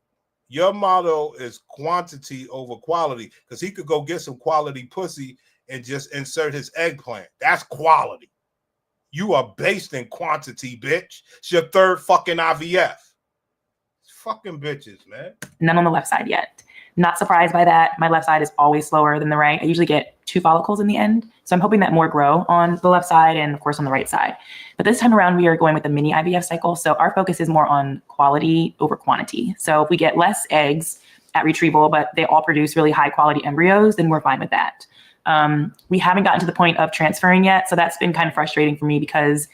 B: your motto is quantity over quality, because he could go get some quality pussy and just insert his eggplant. That's quality. You are based in quantity, bitch. It's your 3rd fucking IVF. Fucking bitches, man.
E: None on the left side yet. Not surprised by that. My left side is always slower than the right. I usually get 2 follicles in the end. So I'm hoping that more grow on the left side and of course on the right side. But this time around, we are going with a mini IVF cycle. So our focus is more on quality over quantity. So if we get less eggs at retrieval, but they all produce really high quality embryos, then we're fine with that. We haven't gotten to the point of transferring yet. So that's been kind of frustrating for me because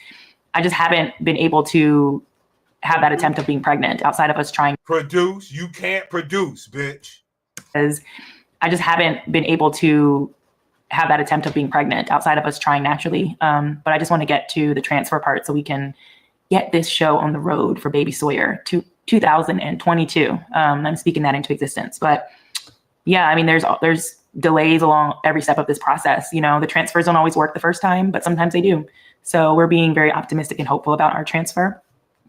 E: I just haven't been able to have that attempt of being pregnant outside of us trying.
B: Produce. You can't produce, bitch.
E: Because I just haven't been able to have that attempt of being pregnant outside of us trying naturally. But I just want to get to the transfer part so we can get this show on the road for Baby Sawyer to 2022. I'm speaking that into existence. But yeah, I mean, there's delays along every step of this process. You know, the transfers don't always work the first time, but sometimes they do. So we're being very optimistic and hopeful about our transfer.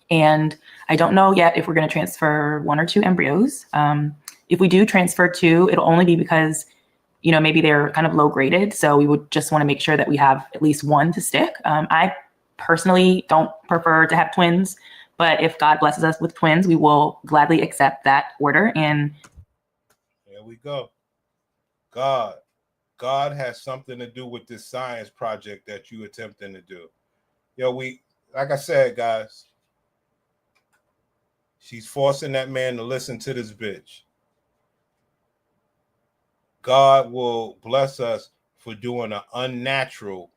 E: And I don't know yet if we're going to transfer 1 or 2 embryos. If we do transfer 2, it'll only be because, you know, maybe they're kind of low graded. So we would just want to make sure that we have at least 1 to stick. I personally don't prefer to have twins, but if God blesses us with twins, we will gladly accept that order. And
B: there we go. God has something to do with this science project that you attempting to do. Yo, like I said, guys, she's forcing that man to listen to this bitch. God will bless us for doing an unnatural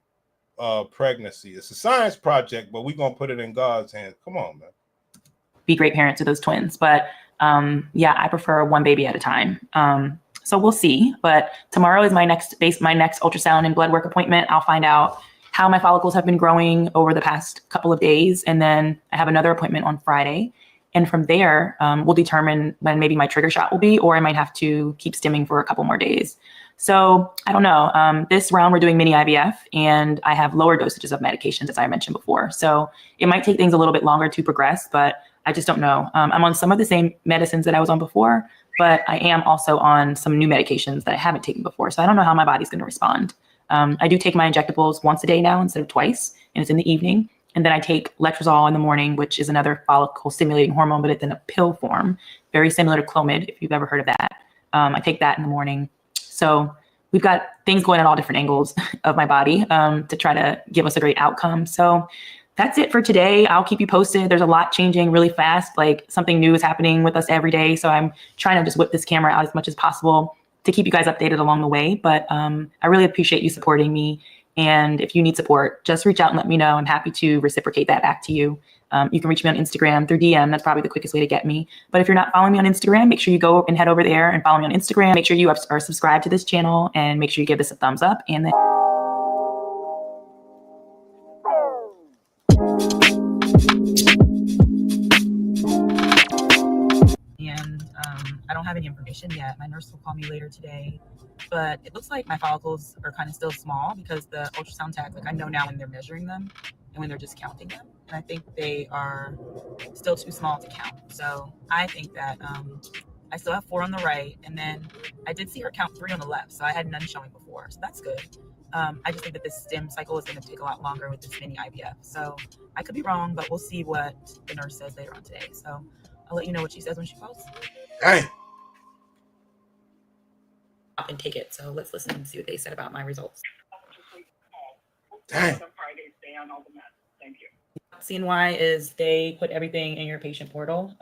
B: pregnancy. It's a science project, but we're going to put it in God's hands. Come on, man.
E: Be great parents to those twins. But yeah, I prefer 1 baby at a time. So we'll see. But tomorrow is my next ultrasound and blood work appointment. I'll find out how my follicles have been growing over the past couple of days. And then I have another appointment on Friday. And from there, we'll determine when maybe my trigger shot will be, or I might have to keep stimming for a couple more days. So I don't know. This round, we're doing mini IVF, and I have lower dosages of medications, as I mentioned before. So it might take things a little bit longer to progress, but I just don't know. I'm on some of the same medicines that I was on before, but I am also on some new medications that I haven't taken before. So I don't know how my body's going to respond. I do take my injectables once a day now instead of twice, and it's in the evening. And then I take letrozole in the morning, which is another follicle stimulating hormone, but it's in a pill form, very similar to Clomid, if you've ever heard of that. I take that in the morning. So we've got things going at all different angles of my body to try to give us a great outcome. So that's it for today. I'll keep you posted. There's a lot changing really fast. Like something new is happening with us every day. So I'm trying to just whip this camera out as much as possible to keep you guys updated along the way. But I really appreciate you supporting me. And if you need support, just reach out and let me know. I'm happy to reciprocate that back to you. You can reach me on Instagram through DM. That's probably the quickest way to get me. But if you're not following me on Instagram, make sure you go and head over there and follow me on Instagram. Make sure you are subscribed to this channel and make sure you give this a thumbs up. And then I don't have any information yet. My nurse will call me later today, but it looks like my follicles are kind of still small because the ultrasound tech, like I know now when they're measuring them and when they're just counting them. And I think they are still too small to count. So I think that I still have 4 on the right. And then I did see her count 3 on the left. So I had none showing before. So that's good. I just think that this stim cycle is going to take a lot longer with this mini IVF. So I could be wrong, but we'll see what the nurse says later on today. So I'll let you know what she says when she calls.
B: Dang.
E: Up and take it. So let's listen and see what they said about my results.
B: Dang.
E: CNY is they put everything in your patient portal.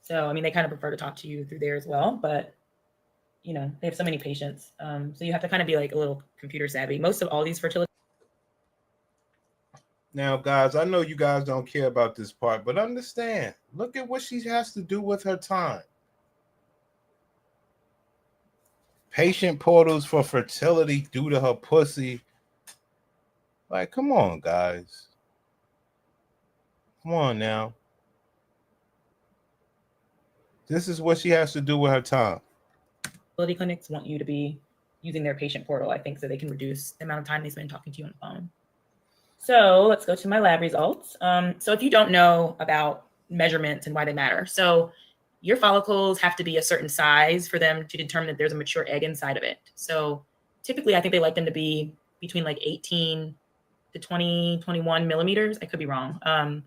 E: So, I mean, they kind of prefer to talk to you through there as well, but you know, they have so many patients. So you have to kind of be like a little computer savvy. Most of all these fertility.
B: Now, guys, I know you guys don't care about this part, but understand. Look at what she has to do with her time. Patient portals for fertility due to her pussy. Like, come on, guys. Come on now. This is what she has to do with her time.
E: Fertility clinics want you to be using their patient portal, I think, so they can reduce the amount of time they spend talking to you on the phone. So let's go to my lab results. So if you don't know about measurements and why they matter, so your follicles have to be a certain size for them to determine that there's a mature egg inside of it. So typically, I think they like them to be between like 18 to 20, 21 millimeters. I could be wrong.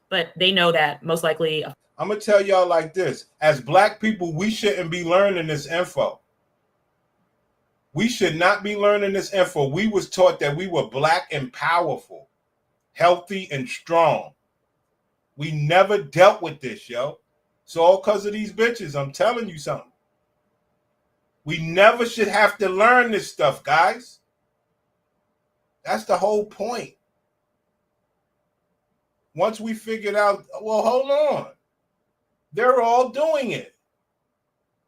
E: But they know that most likely.
B: I'm going to tell y'all like this. As Black people, we shouldn't be learning this info. We should not be learning this info. We was taught that we were Black and powerful, healthy and strong. We never dealt with this, yo. It's all because of these bitches. I'm telling you something. We never should have to learn this stuff, guys. That's the whole point. Once we figured out, well, hold on. They're all doing it.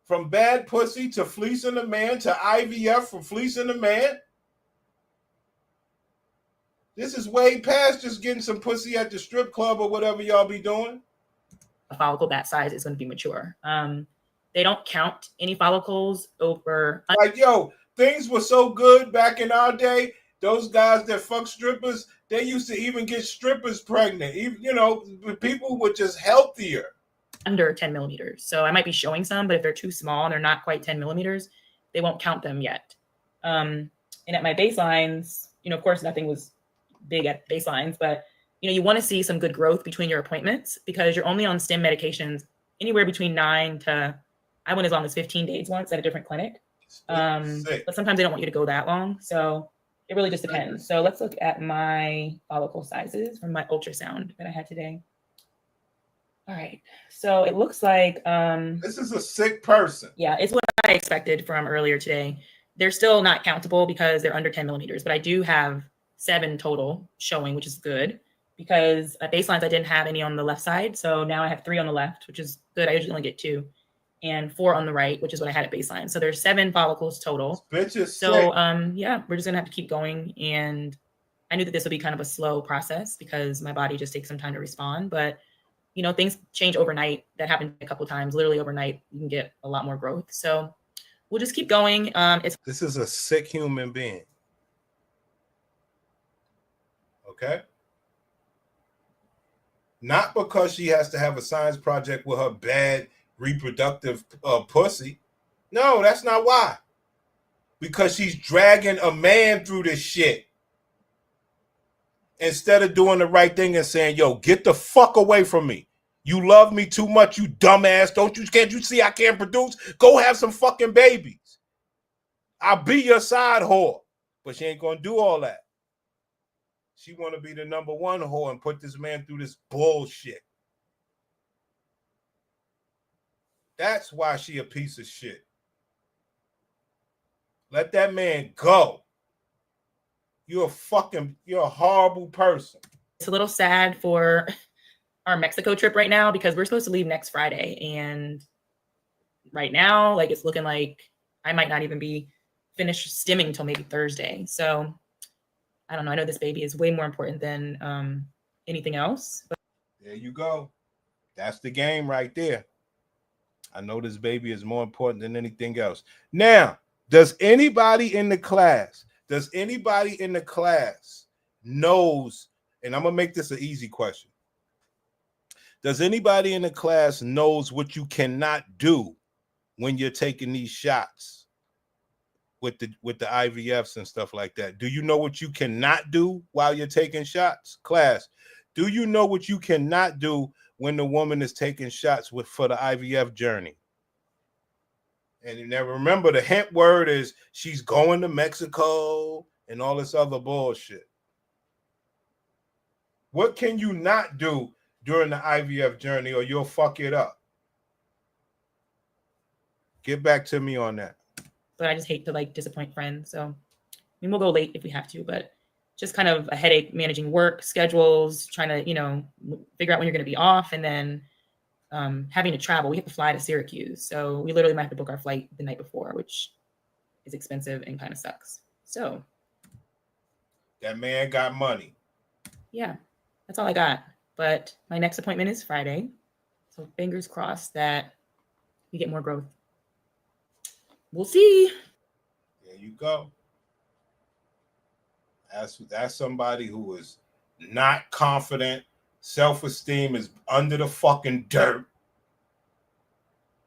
B: From bad pussy to fleecing a man to IVF for fleecing a man. This is way past just getting some pussy at the strip club or whatever y'all be doing.
E: A follicle that size is going to be mature. They don't count any follicles over.
B: Like, yo, things were so good back in our day. Those guys that fuck strippers, they used to even get strippers pregnant. Even, you know, people were just healthier.
E: Under 10 millimeters. So I might be showing some, but if they're too small and they're not quite 10 millimeters, they won't count them yet. And at my baselines, you know, of course, nothing was big at baselines, but, you know, you want to see some good growth between your appointments because you're only on stim medications anywhere between 9 to, I went as long as 15 days once at a different clinic. But sometimes they don't want you to go that long. So it really just depends. So let's look at my follicle sizes from my ultrasound that I had today. All right. So it looks like
B: this is a sick person.
E: Yeah, it's what I expected from earlier today. They're still not countable because they're under 10 millimeters, but I do have 7 total showing, which is good because at baselines I didn't have any on the left side. So now I have 3 on the left, which is good. I usually only get 2, and 4 on the right, which is what I had at baseline. So there's 7 follicles total.
B: Bitch is
E: so
B: sick.
E: Yeah, we're just gonna have to keep going. And I knew that this would be kind of a slow process because my body just takes some time to respond, but you know, things change overnight. That happened a couple of times. Literally overnight, you can get a lot more growth. So we'll just keep going.
B: This is a sick human being. Okay? Not because she has to have a science project with her bad reproductive pussy. No, that's not why. Because she's dragging a man through this shit. Instead of doing the right thing and saying, yo, get the fuck away from me. You love me too much, you dumbass. Can't you see I can't produce? Go have some fucking babies. I'll be your side whore. But she ain't gonna do all that. She want to be the number one whore and put this man through this bullshit. That's why she a piece of shit. Let that man go. You're a horrible person.
E: It's a little sad for our Mexico trip right now because we're supposed to leave next Friday. And right now, like, it's looking like I might not even be finished stimming until maybe Thursday. So I don't know. I know this baby is way more important than anything else. But
B: there you go. That's the game right there. I know this baby is more important than anything else. Now, does anybody in the class knows, and I'm going to make this an easy question. Does anybody in the class knows what you cannot do when you're taking these shots with the IVFs and stuff like that? Do you know what you cannot do while you're taking shots? Class, do you know what you cannot do when the woman is taking shots for the IVF journey? And now remember, the hint word is she's going to Mexico and all this other bullshit. What can you not do during the IVF journey or you'll fuck it up? Get back to me on that.
E: I just hate to like disappoint friends. So I mean, we'll go late if we have to, but just kind of a headache managing work schedules, trying to, figure out when you're going to be off, and then having to travel. We have to fly to Syracuse. So we literally might have to book our flight the night before, which is expensive and kind of sucks. So
B: that man got money.
E: Yeah, that's all I got. But my next appointment is Friday. So fingers crossed that we get more growth. We'll see.
B: There you go. That's somebody who is not confident. Self-esteem is under the fucking dirt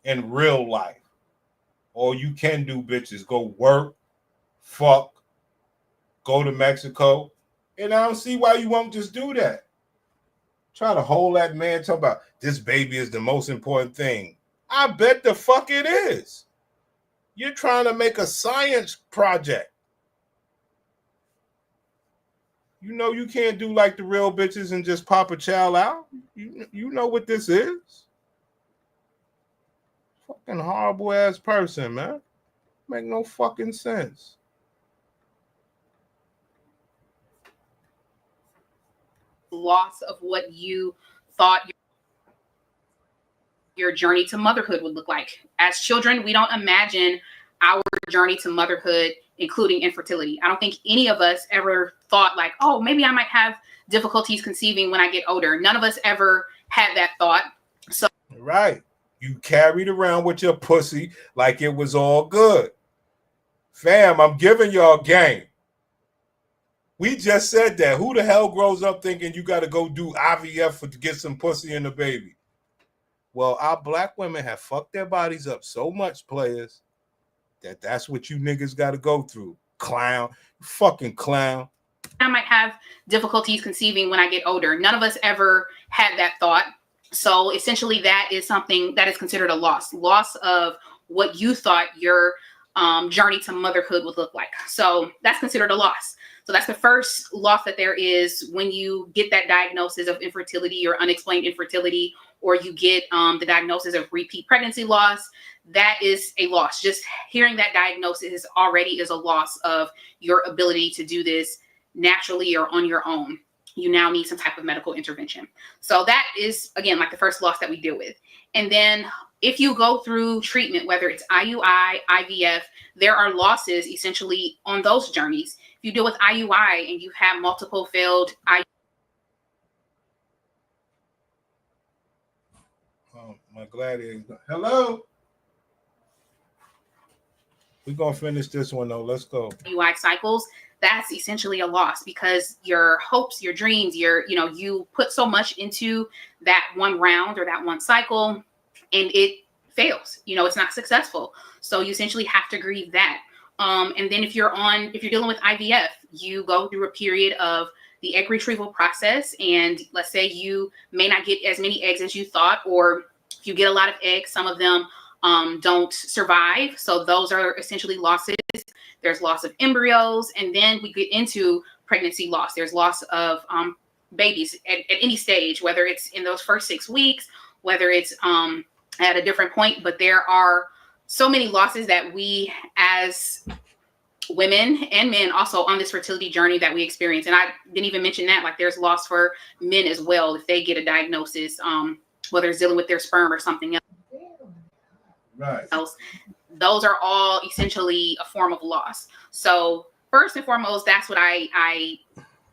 B: in real life. All you can do, bitch, is go work, fuck, go to Mexico. And I don't see why you won't just do that. Try to hold that man, talk about this baby is the most important thing. I bet the fuck it is. You're trying to make a science project. You know you can't do like the real bitches and just pop a child out. You know what this is. Fucking horrible ass person, man. Make no fucking sense.
I: Loss of what you thought your journey to motherhood would look like. As children, we don't imagine our journey to motherhood including infertility. I don't think any of us ever thought like, oh, maybe I might have difficulties conceiving when I get older. None of us ever had that thought. So
B: right. You carried around with your pussy like it was all good. Fam, I'm giving y'all game. We just said that. Who the hell grows up thinking you got to go do IVF to get some pussy in the baby? Well, our black women have fucked their bodies up so much, players, that's what you niggas got to go through. Clown. Fucking clown.
I: I might have difficulties conceiving when I get older. None of us ever had that thought. So essentially that is something that is considered a loss of what you thought your journey to motherhood would look like. So that's considered a loss. So that's the first loss that there is when you get that diagnosis of infertility or unexplained infertility, or you get the diagnosis of repeat pregnancy loss. That is a loss. Just hearing that diagnosis already is a loss of your ability to do this naturally or on your own. You now need some type of medical intervention. So that is, again, like the first loss that we deal with. And then if you go through treatment, whether it's IUI, IVF, there are losses essentially on those journeys. If you deal with IUI and you have multiple failed IUI.
B: Oh, my gladiator. Hello. We're going to finish this one, though. Let's go.
I: IUI cycles, that's essentially a loss because your hopes, your dreams, you put so much into that one round or that one cycle and it fails. It's not successful. So you essentially have to grieve that. And then if you're dealing with IVF, you go through a period of the egg retrieval process. And let's say you may not get as many eggs as you thought, or if you get a lot of eggs, some of them don't survive. So those are essentially losses. There's loss of embryos. And then we get into pregnancy loss. There's loss of babies at any stage, whether it's in those first 6 weeks, whether it's at a different point. But there are so many losses that we as women and men also on this fertility journey that we experience. And I didn't even mention that, like there's loss for men as well if they get a diagnosis, whether it's dealing with their sperm or something else.
B: Right.
I: Those are all essentially a form of loss. So first and foremost, that's what I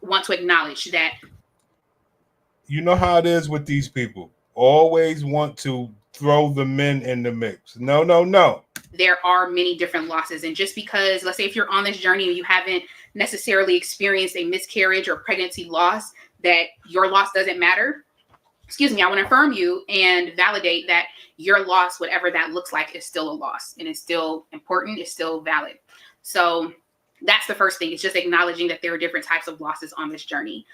I: want to acknowledge, that
B: you know how it is with these people. Always want to throw the men in the mix. No, no, no.
I: There are many different losses. And just because, let's say if you're on this journey and you haven't necessarily experienced a miscarriage or pregnancy loss, that your loss doesn't matter. Excuse me, I want to affirm you and validate that your loss, whatever that looks like, is still a loss and it's still important, it's still valid. So that's the first thing. It's just acknowledging that there are different types of losses on this journey.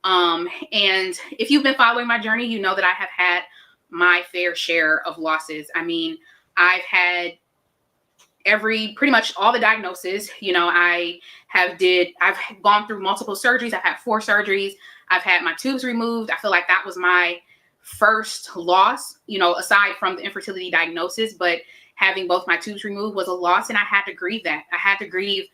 I: And if you've been following my journey, you know that I have had my fair share of losses. I mean, I've had pretty much all the diagnoses. You know, I've gone through multiple surgeries. I've had 4 surgeries. I've had my tubes removed. I feel like that was my first loss, you know, aside from the infertility diagnosis, but having both my tubes removed was a loss. And I had to grieve that. I had to grieve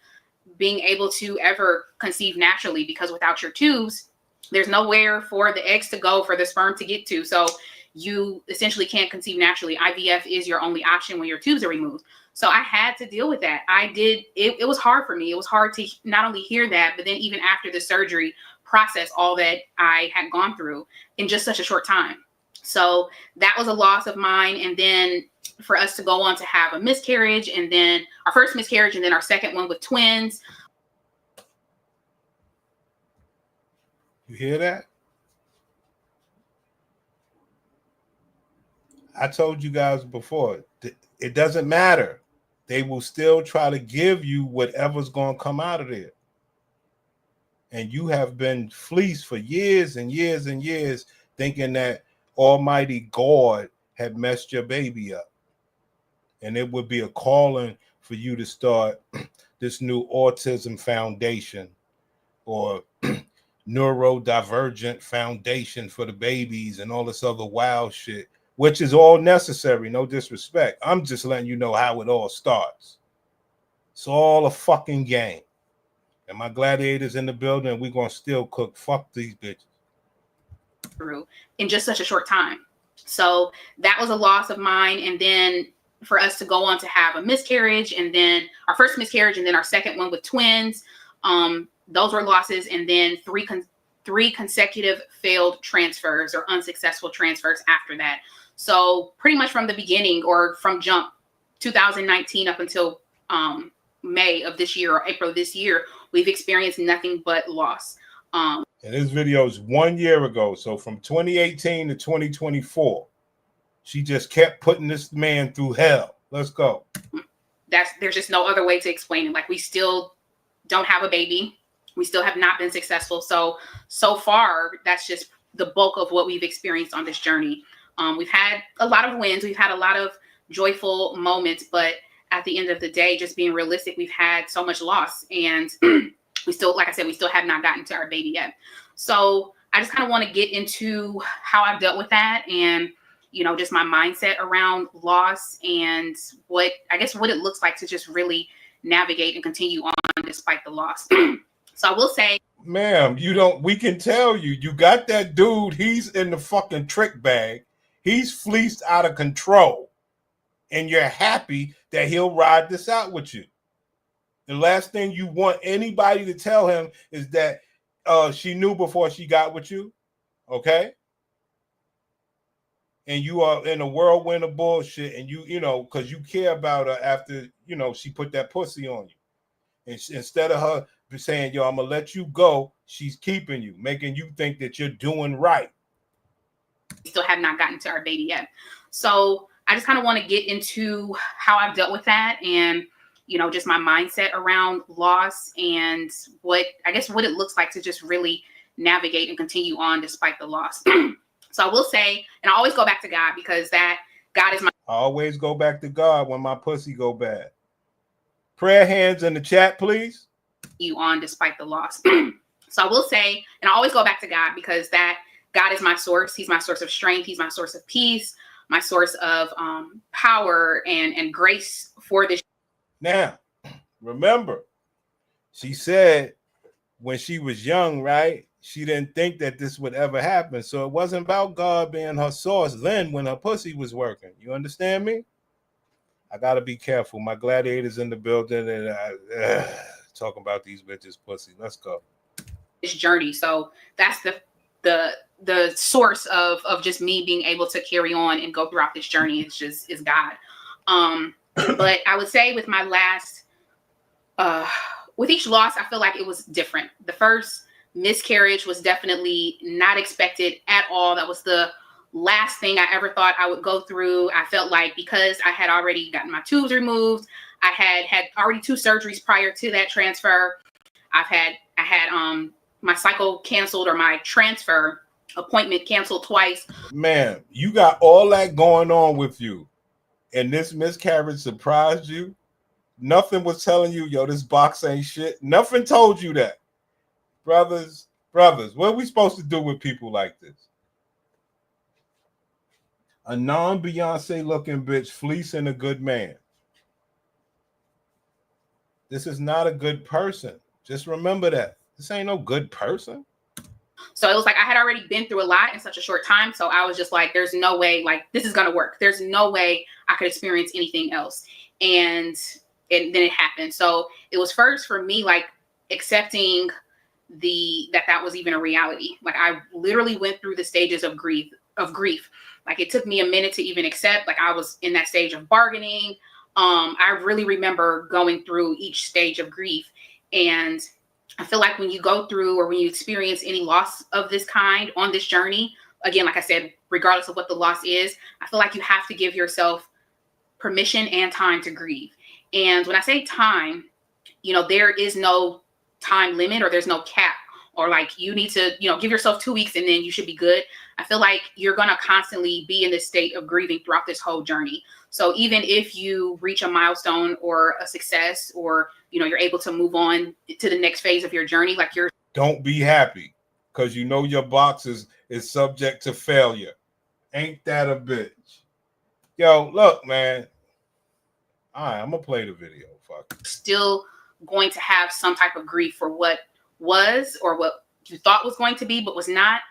I: being able to ever conceive naturally, because without your tubes, there's nowhere for the eggs to go, for the sperm to get to. So you essentially can't conceive naturally. IVF is your only option when your tubes are removed. So I had to deal with that. It was hard for me. It was hard to not only hear that, but then even after the surgery, process all that I had gone through in just such a short time. So that was a loss of mine. And then for us to go on to have a miscarriage, and then our first miscarriage, and then our second one with twins.
B: You hear that? I told you guys before, it doesn't matter. They will still try to give you whatever's going to come out of there. And you have been fleeced for years and years and years, thinking that Almighty God had messed your baby up. And it would be a calling for you to start this new autism foundation or neurodivergent foundation for the babies and all this other wild shit, which is all necessary. No disrespect. I'm just letting you know how it all starts. It's all a fucking game. And my gladiators in the building, and we're going to still cook. Fuck these bitches.
I: Through in just such a short time. So that was a loss of mine. And then for us to go on to have a miscarriage, and then our first miscarriage, and then our second one with twins, those were losses. And then three consecutive failed transfers or unsuccessful transfers after that. So pretty much from the beginning, or from jump 2019 up until May of this year or April of this year, we've experienced nothing but loss.
B: And this video is 1 year ago. So from 2018 to 2024, she just kept putting this man through hell. Let's go.
I: There's just no other way to explain it. Like, we still don't have a baby. We still have not been successful. So far, that's just the bulk of what we've experienced on this journey. We've had a lot of wins. We've had a lot of joyful moments, but at the end of the day, just being realistic, we've had so much loss, and we still, like I said, we still have not gotten to our baby yet. So I just kind of want to get into how I've dealt with that, and, you know, just my mindset around loss, and what it looks like to just really navigate and continue on despite the loss. So I will say,
B: ma'am, we can tell you got that dude. He's in the fucking trick bag. He's fleeced out of control. And you're happy that he'll ride this out with you. The last thing you want anybody to tell him is that she knew before she got with you. Okay? And you are in a whirlwind of bullshit, and you know, because you care about her after, you know, she put that pussy on you. And instead of her saying, yo, I'm going to let you go, she's keeping you, making you think that you're doing right.
I: We still have not gotten to our baby yet. So I just kind of want to get into how I've dealt with that, and, you know, just my mindset around loss, and what it looks like to just really navigate and continue on despite the loss. So I will say, and I always go back to God, because that God is my.
B: I always go back to God when my pussy go bad. Prayer hands in the chat, please.
I: You on despite the loss. So I will say, and I always go back to God, because that God is my source. He's my source of strength. He's my source of peace, my source of power and grace for this.
B: Now, remember, she said when she was young, right? She didn't think that this would ever happen. So it wasn't about God being her source then when her pussy was working. You understand me? I got to be careful. My gladiator's in the building and talking about these bitches' pussy. Let's go.
I: This journey. So that's the source of just me being able to carry on and go throughout this journey. Is God. But I would say with my last, with each loss, I feel like it was different. The first miscarriage was definitely not expected at all. That was the last thing I ever thought I would go through. I felt like because I had already gotten my tubes removed, I had already 2 surgeries prior to that transfer. I had my cycle canceled, or my transfer appointment canceled twice.
B: Man, you got all that going on with you, and this miscarriage surprised you. Nothing was telling you, yo, this box ain't shit. Nothing told you that. Brothers, what are we supposed to do with people like this? A non-Beyonce looking bitch fleecing a good man. This is not a good person. Just remember that. This ain't no good person.
I: So it was like I had already been through a lot in such a short time. So I was just like, there's no way, like, this is going to work. There's no way I could experience anything else. And then it happened. So it was first for me, like, accepting that was even a reality. Like, I literally went through the stages of grief. Like, it took me a minute to even accept. Like, I was in that stage of bargaining. I really remember going through each stage of grief. And I feel like when you go through, or when you experience any loss of this kind on this journey, again, like I said, regardless of what the loss is, I feel like you have to give yourself permission and time to grieve. And when I say time, there is no time limit, or there's no cap, or like you need to, give yourself 2 weeks and then you should be good. I feel like you're going to constantly be in this state of grieving throughout this whole journey. So even if you reach a milestone or a success, or, you're able to move on to the next phase of your journey, like
B: don't be happy, because your box is subject to failure. Ain't that a bitch? Yo, look, man. All right, I'm going to play the video. Fuck.
I: Still going to have some type of grief for what was, or what you thought was going to be, but was not.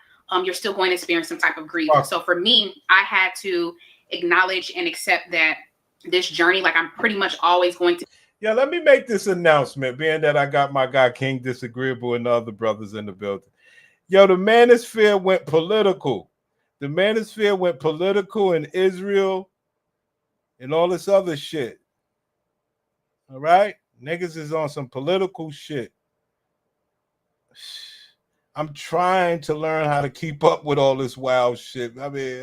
I: You're still going to experience some type of grief.
B: Fuck.
I: So for me, I had to acknowledge and accept that this journey, like, I'm pretty much always going to.
B: Yeah, let me make this announcement, being that I got my guy King Disagreeable and the other brothers in the building. Yo, the manosphere went political. The manosphere went political in Israel and all this other shit. All right? Niggas is on some political shit. I'm trying to learn how to keep up with all this wild shit. I mean,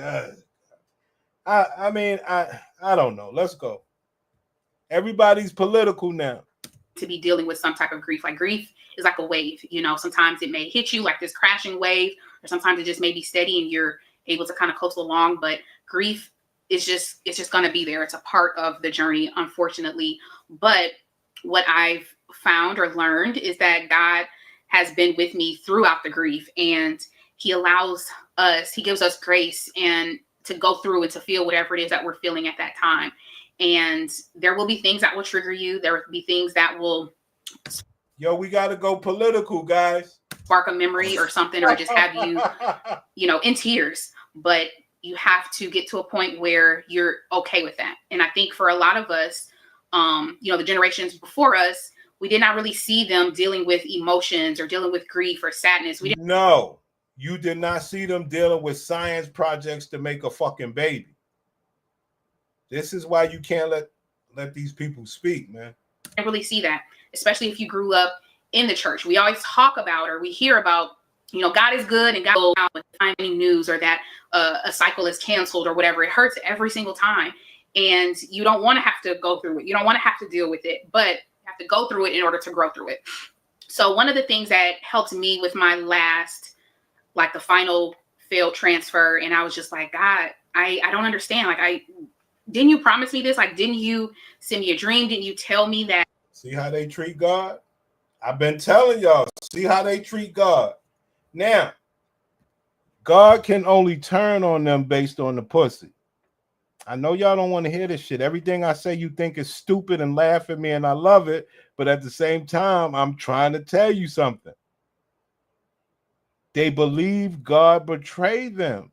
B: I don't know. Let's go. Everybody's political now.
I: To be dealing with some type of grief. Like, grief is like a wave. Sometimes it may hit you like this crashing wave, or sometimes it just may be steady and you're able to kind of coast along. But grief is just going to be there. It's a part of the journey, unfortunately. But what I've found or learned is that God has been with me throughout the grief, and he gives us grace and to go through and to feel whatever it is that we're feeling at that time. And there will be things that will trigger you. There will be things that will.
B: Yo, we got to go political, guys.
I: Spark a memory or something, or just have you, in tears. But you have to get to a point where you're okay with that. And I think for a lot of us, the generations before us, we did not really see them dealing with emotions or dealing with grief or sadness.
B: No, you did not see them dealing with science projects to make a fucking baby. This is why you can't let these people speak, man.
I: I didn't really see that, especially if you grew up in the church. We always talk about, or we hear about, God is good, and God will out with any news, or that a cycle is canceled or whatever. It hurts every single time. And you don't want to have to go through it. You don't want to have to deal with it, but you have to go through it in order to grow through it. So one of the things that helped me with my last, like the final failed transfer, and I was just like, God, I don't understand. Like, didn't you promise me this? Like, didn't you send me a dream? Didn't you tell me that?
B: See how they treat God? I've been telling y'all, see how they treat God. Now, God can only turn on them based on the pussy. I know y'all don't want to hear this shit. Everything I say you think is stupid and laugh at me, and I love it. But at the same time, I'm trying to tell you something. They believe God betrayed them,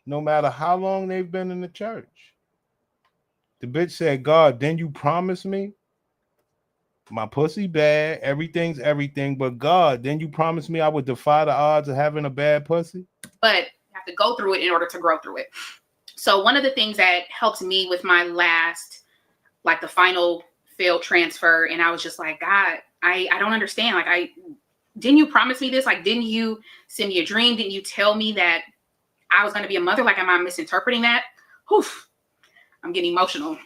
B: no matter how long they've been in the church. The bitch said, God, didn't you promise me? My pussy bad, everything's everything, but God, didn't you promise me I would defy the odds of having a bad pussy?
I: But have to go through it in order to grow through it. So one of the things that helped me with my last, like the final failed transfer, and I was just like, God, I don't understand. Like, didn't you promise me this? Like, didn't you send me a dream? Didn't you tell me that I was going to be a mother? Like, am I misinterpreting that? Whew, I'm getting emotional.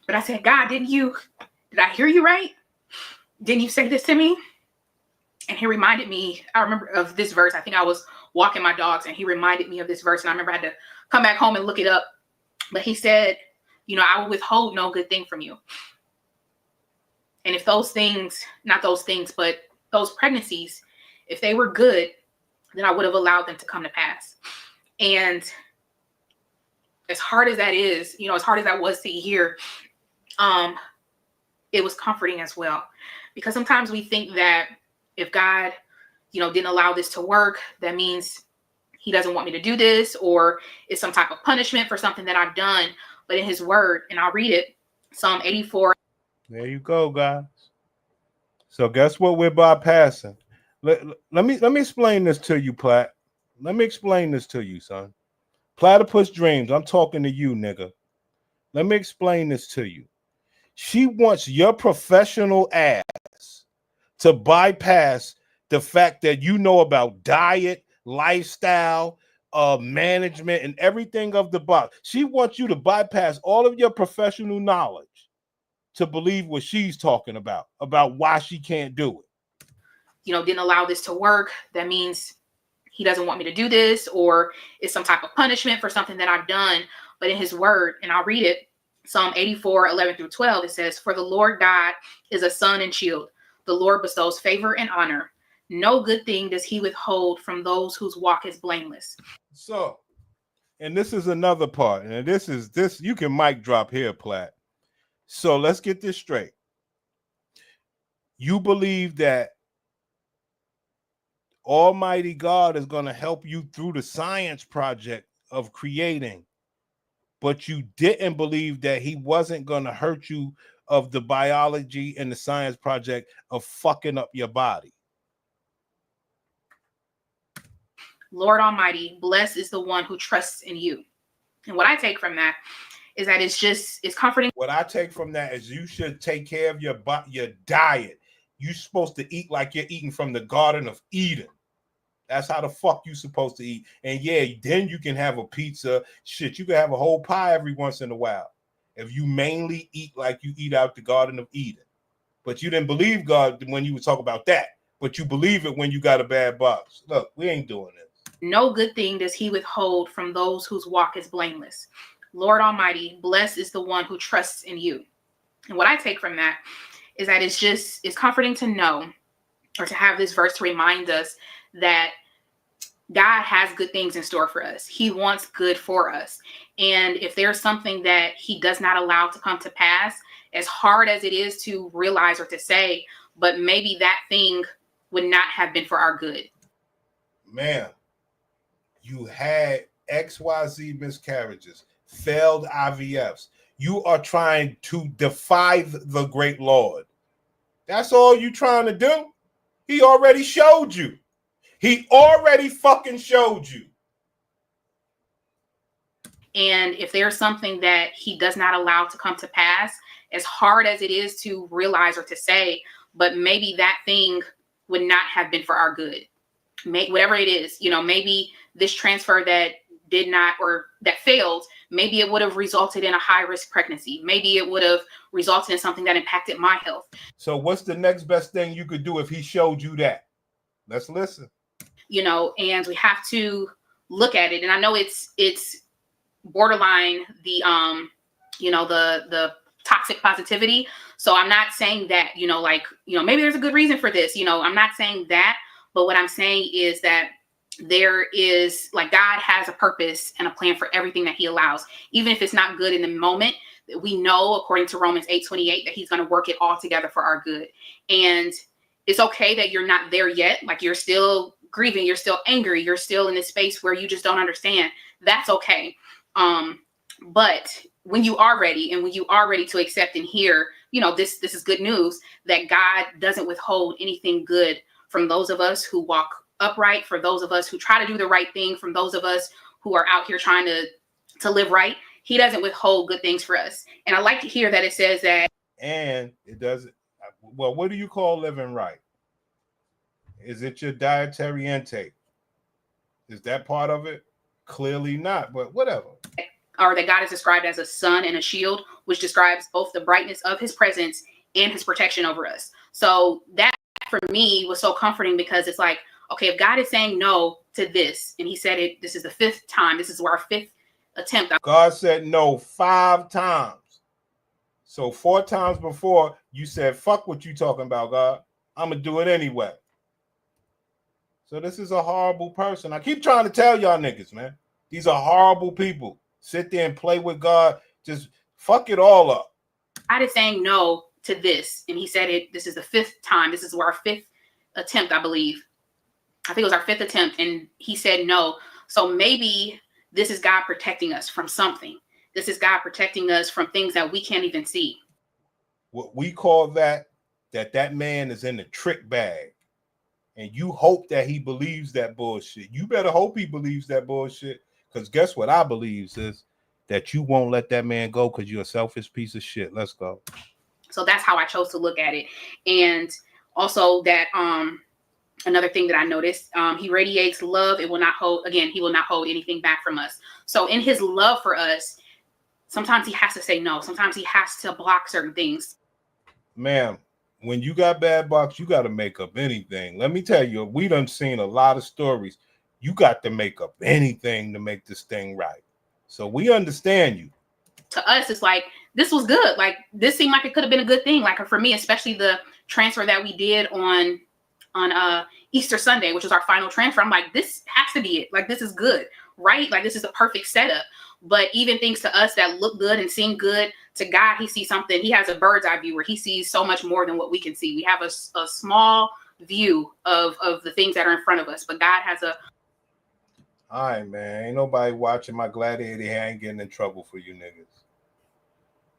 I: But I said, God, did I hear you right? Didn't you say this to me? And he reminded me, I remember of this verse. I think I was walking my dogs and he reminded me of this verse. And I remember I had to come back home and look it up. But he said, I will withhold no good thing from you. And if those things, not those things, but those pregnancies, if they were good, then I would have allowed them to come to pass. And as hard as that is, as hard as that was to hear, it was comforting as well. Because sometimes we think that if God, didn't allow this to work, that means he doesn't want me to do this, or it's some type of punishment for something that I've done. But in his word, and I'll read it, Psalm 84.
B: There you go, guys. So guess what we're bypassing? Let me explain this to you, Platt. Let me explain this to you, son. Platypus Dreams, I'm talking to you, nigga. Let me explain this to you. She wants your professional ass to bypass the fact that you know about diet, lifestyle, management, and everything of the box. She wants you to bypass all of your professional knowledge to believe what she's talking about why she can't do it.
I: Didn't allow this to work. That means he doesn't want me to do this, or it's some type of punishment for something that I've done. But in his word, and I'll read it, Psalm 84, 11 through 12, it says, for the Lord God is a sun and shield. The Lord bestows favor and honor. No good thing does he withhold from those whose walk is blameless.
B: So, and this is another part, and this, you can mic drop here, Platt. So let's get this straight. You believe that Almighty God is going to help you through the science project of creating, but you didn't believe that he wasn't going to hurt you of the biology and the science project of fucking up your body.
I: Lord Almighty, blessed is the one who trusts in you. And what I take from that is that it's comforting.
B: What I take from that is you should take care of your diet. You're supposed to eat like you're eating from the Garden of Eden. That's how the fuck you supposed to eat. And yeah, then you can have a pizza. Shit, you can have a whole pie every once in a while. If you mainly eat like you eat out the Garden of Eden. But you didn't believe God when you would talk about that. But you believe it when you got a bad box. Look, we ain't doing this.
I: No good thing does he withhold from those whose walk is blameless. Lord Almighty, blessed is the one who trusts in you. And what I take from that is that it's comforting to know, or to have this verse to remind us that God has good things in store for us. He wants good for us. And if there's something that he does not allow to come to pass, as hard as it is to realize or to say, but maybe that thing would not have been for our good.
B: Man, you had XYZ miscarriages, failed IVFs. You are trying to defy the great Lord. That's all you trying to do. He already showed you. He already fucking showed you.
I: And if there's something that he does not allow to come to pass, as hard as it is to realize or to say, but maybe that thing would not have been for our good. Whatever it is, maybe this transfer that did not, or that failed, maybe it would have resulted in a high-risk pregnancy. Maybe it would have resulted in something that impacted my health.
B: So what's the next best thing you could do if he showed you that? Let's listen.
I: And we have to look at it. And I know it's borderline the toxic toxic positivity. So I'm not saying that, like, maybe there's a good reason for this. I'm not saying that. But what I'm saying is that there is, like, God has a purpose and a plan for everything that he allows. Even if it's not good in the moment, we know, according to Romans 8:28, that he's going to work it all together for our good. And it's okay that you're not there yet. Like, you're still grieving, you're still angry, you're still in this space where you just don't understand. That's okay. But when you are ready, and when you are ready to accept and hear, this is good news, that God doesn't withhold anything good from those of us who walk upright, for those of us who try to do the right thing, from those of us who are out here trying to live right. He doesn't withhold good things for us. And I like to hear that it says that.
B: And it doesn't. Well, what do you call living right? Is it your dietary intake? Is that part of it? Clearly not, but whatever.
I: Or that God is described as a sun and a shield, which describes both the brightness of his presence and his protection over us. So that for me was so comforting, because it's like, okay, if God is saying no to this, and he said it, this is the 5th time, this is our 5th attempt.
B: God said no 5 times. So 4 times before you said, fuck what you talking about, God. I'm going to do it anyway. So this is a horrible person. I keep trying to tell y'all niggas, man. These are horrible people. Sit there and play with God. Just fuck it all up.
I: God is saying no to this. And he said it, this is the 5th time. This is our 5th attempt, I believe. I think it was our 5th attempt. And he said no. So maybe this is God protecting us from something. This is God protecting us from things that we can't even see.
B: What we call that man is in the trick bag. And you hope that he believes that bullshit. You better hope he believes that bullshit. Because guess what I believe is that you won't let that man go because you're a selfish piece of shit. Let's go.
I: So that's how I chose to look at it. And also that another thing that I noticed, he radiates love. It will not hold, again, he will not hold anything back from us. So in his love for us, sometimes he has to say no. Sometimes he has to block certain things.
B: Ma'am, when you got bad box, you got to make up anything. Let me tell you, we done seen a lot of stories. You got to make up anything to make this thing right. So we understand you.
I: To us, it's like, this was good. Like, this seemed like it could have been a good thing. Like, for me, especially the transfer that we did on Easter Sunday, which was our final transfer. I'm like, this has to be it. Like, this is good, right? Like, this is a perfect setup. But even things to us that look good and seem good, to God, he sees something. He has a bird's eye view where he sees so much more than what we can see. We have a small view of the things that are in front of us, but God has a.
B: All right, man. Ain't nobody watching my gladiator here. I ain't getting in trouble for you niggas.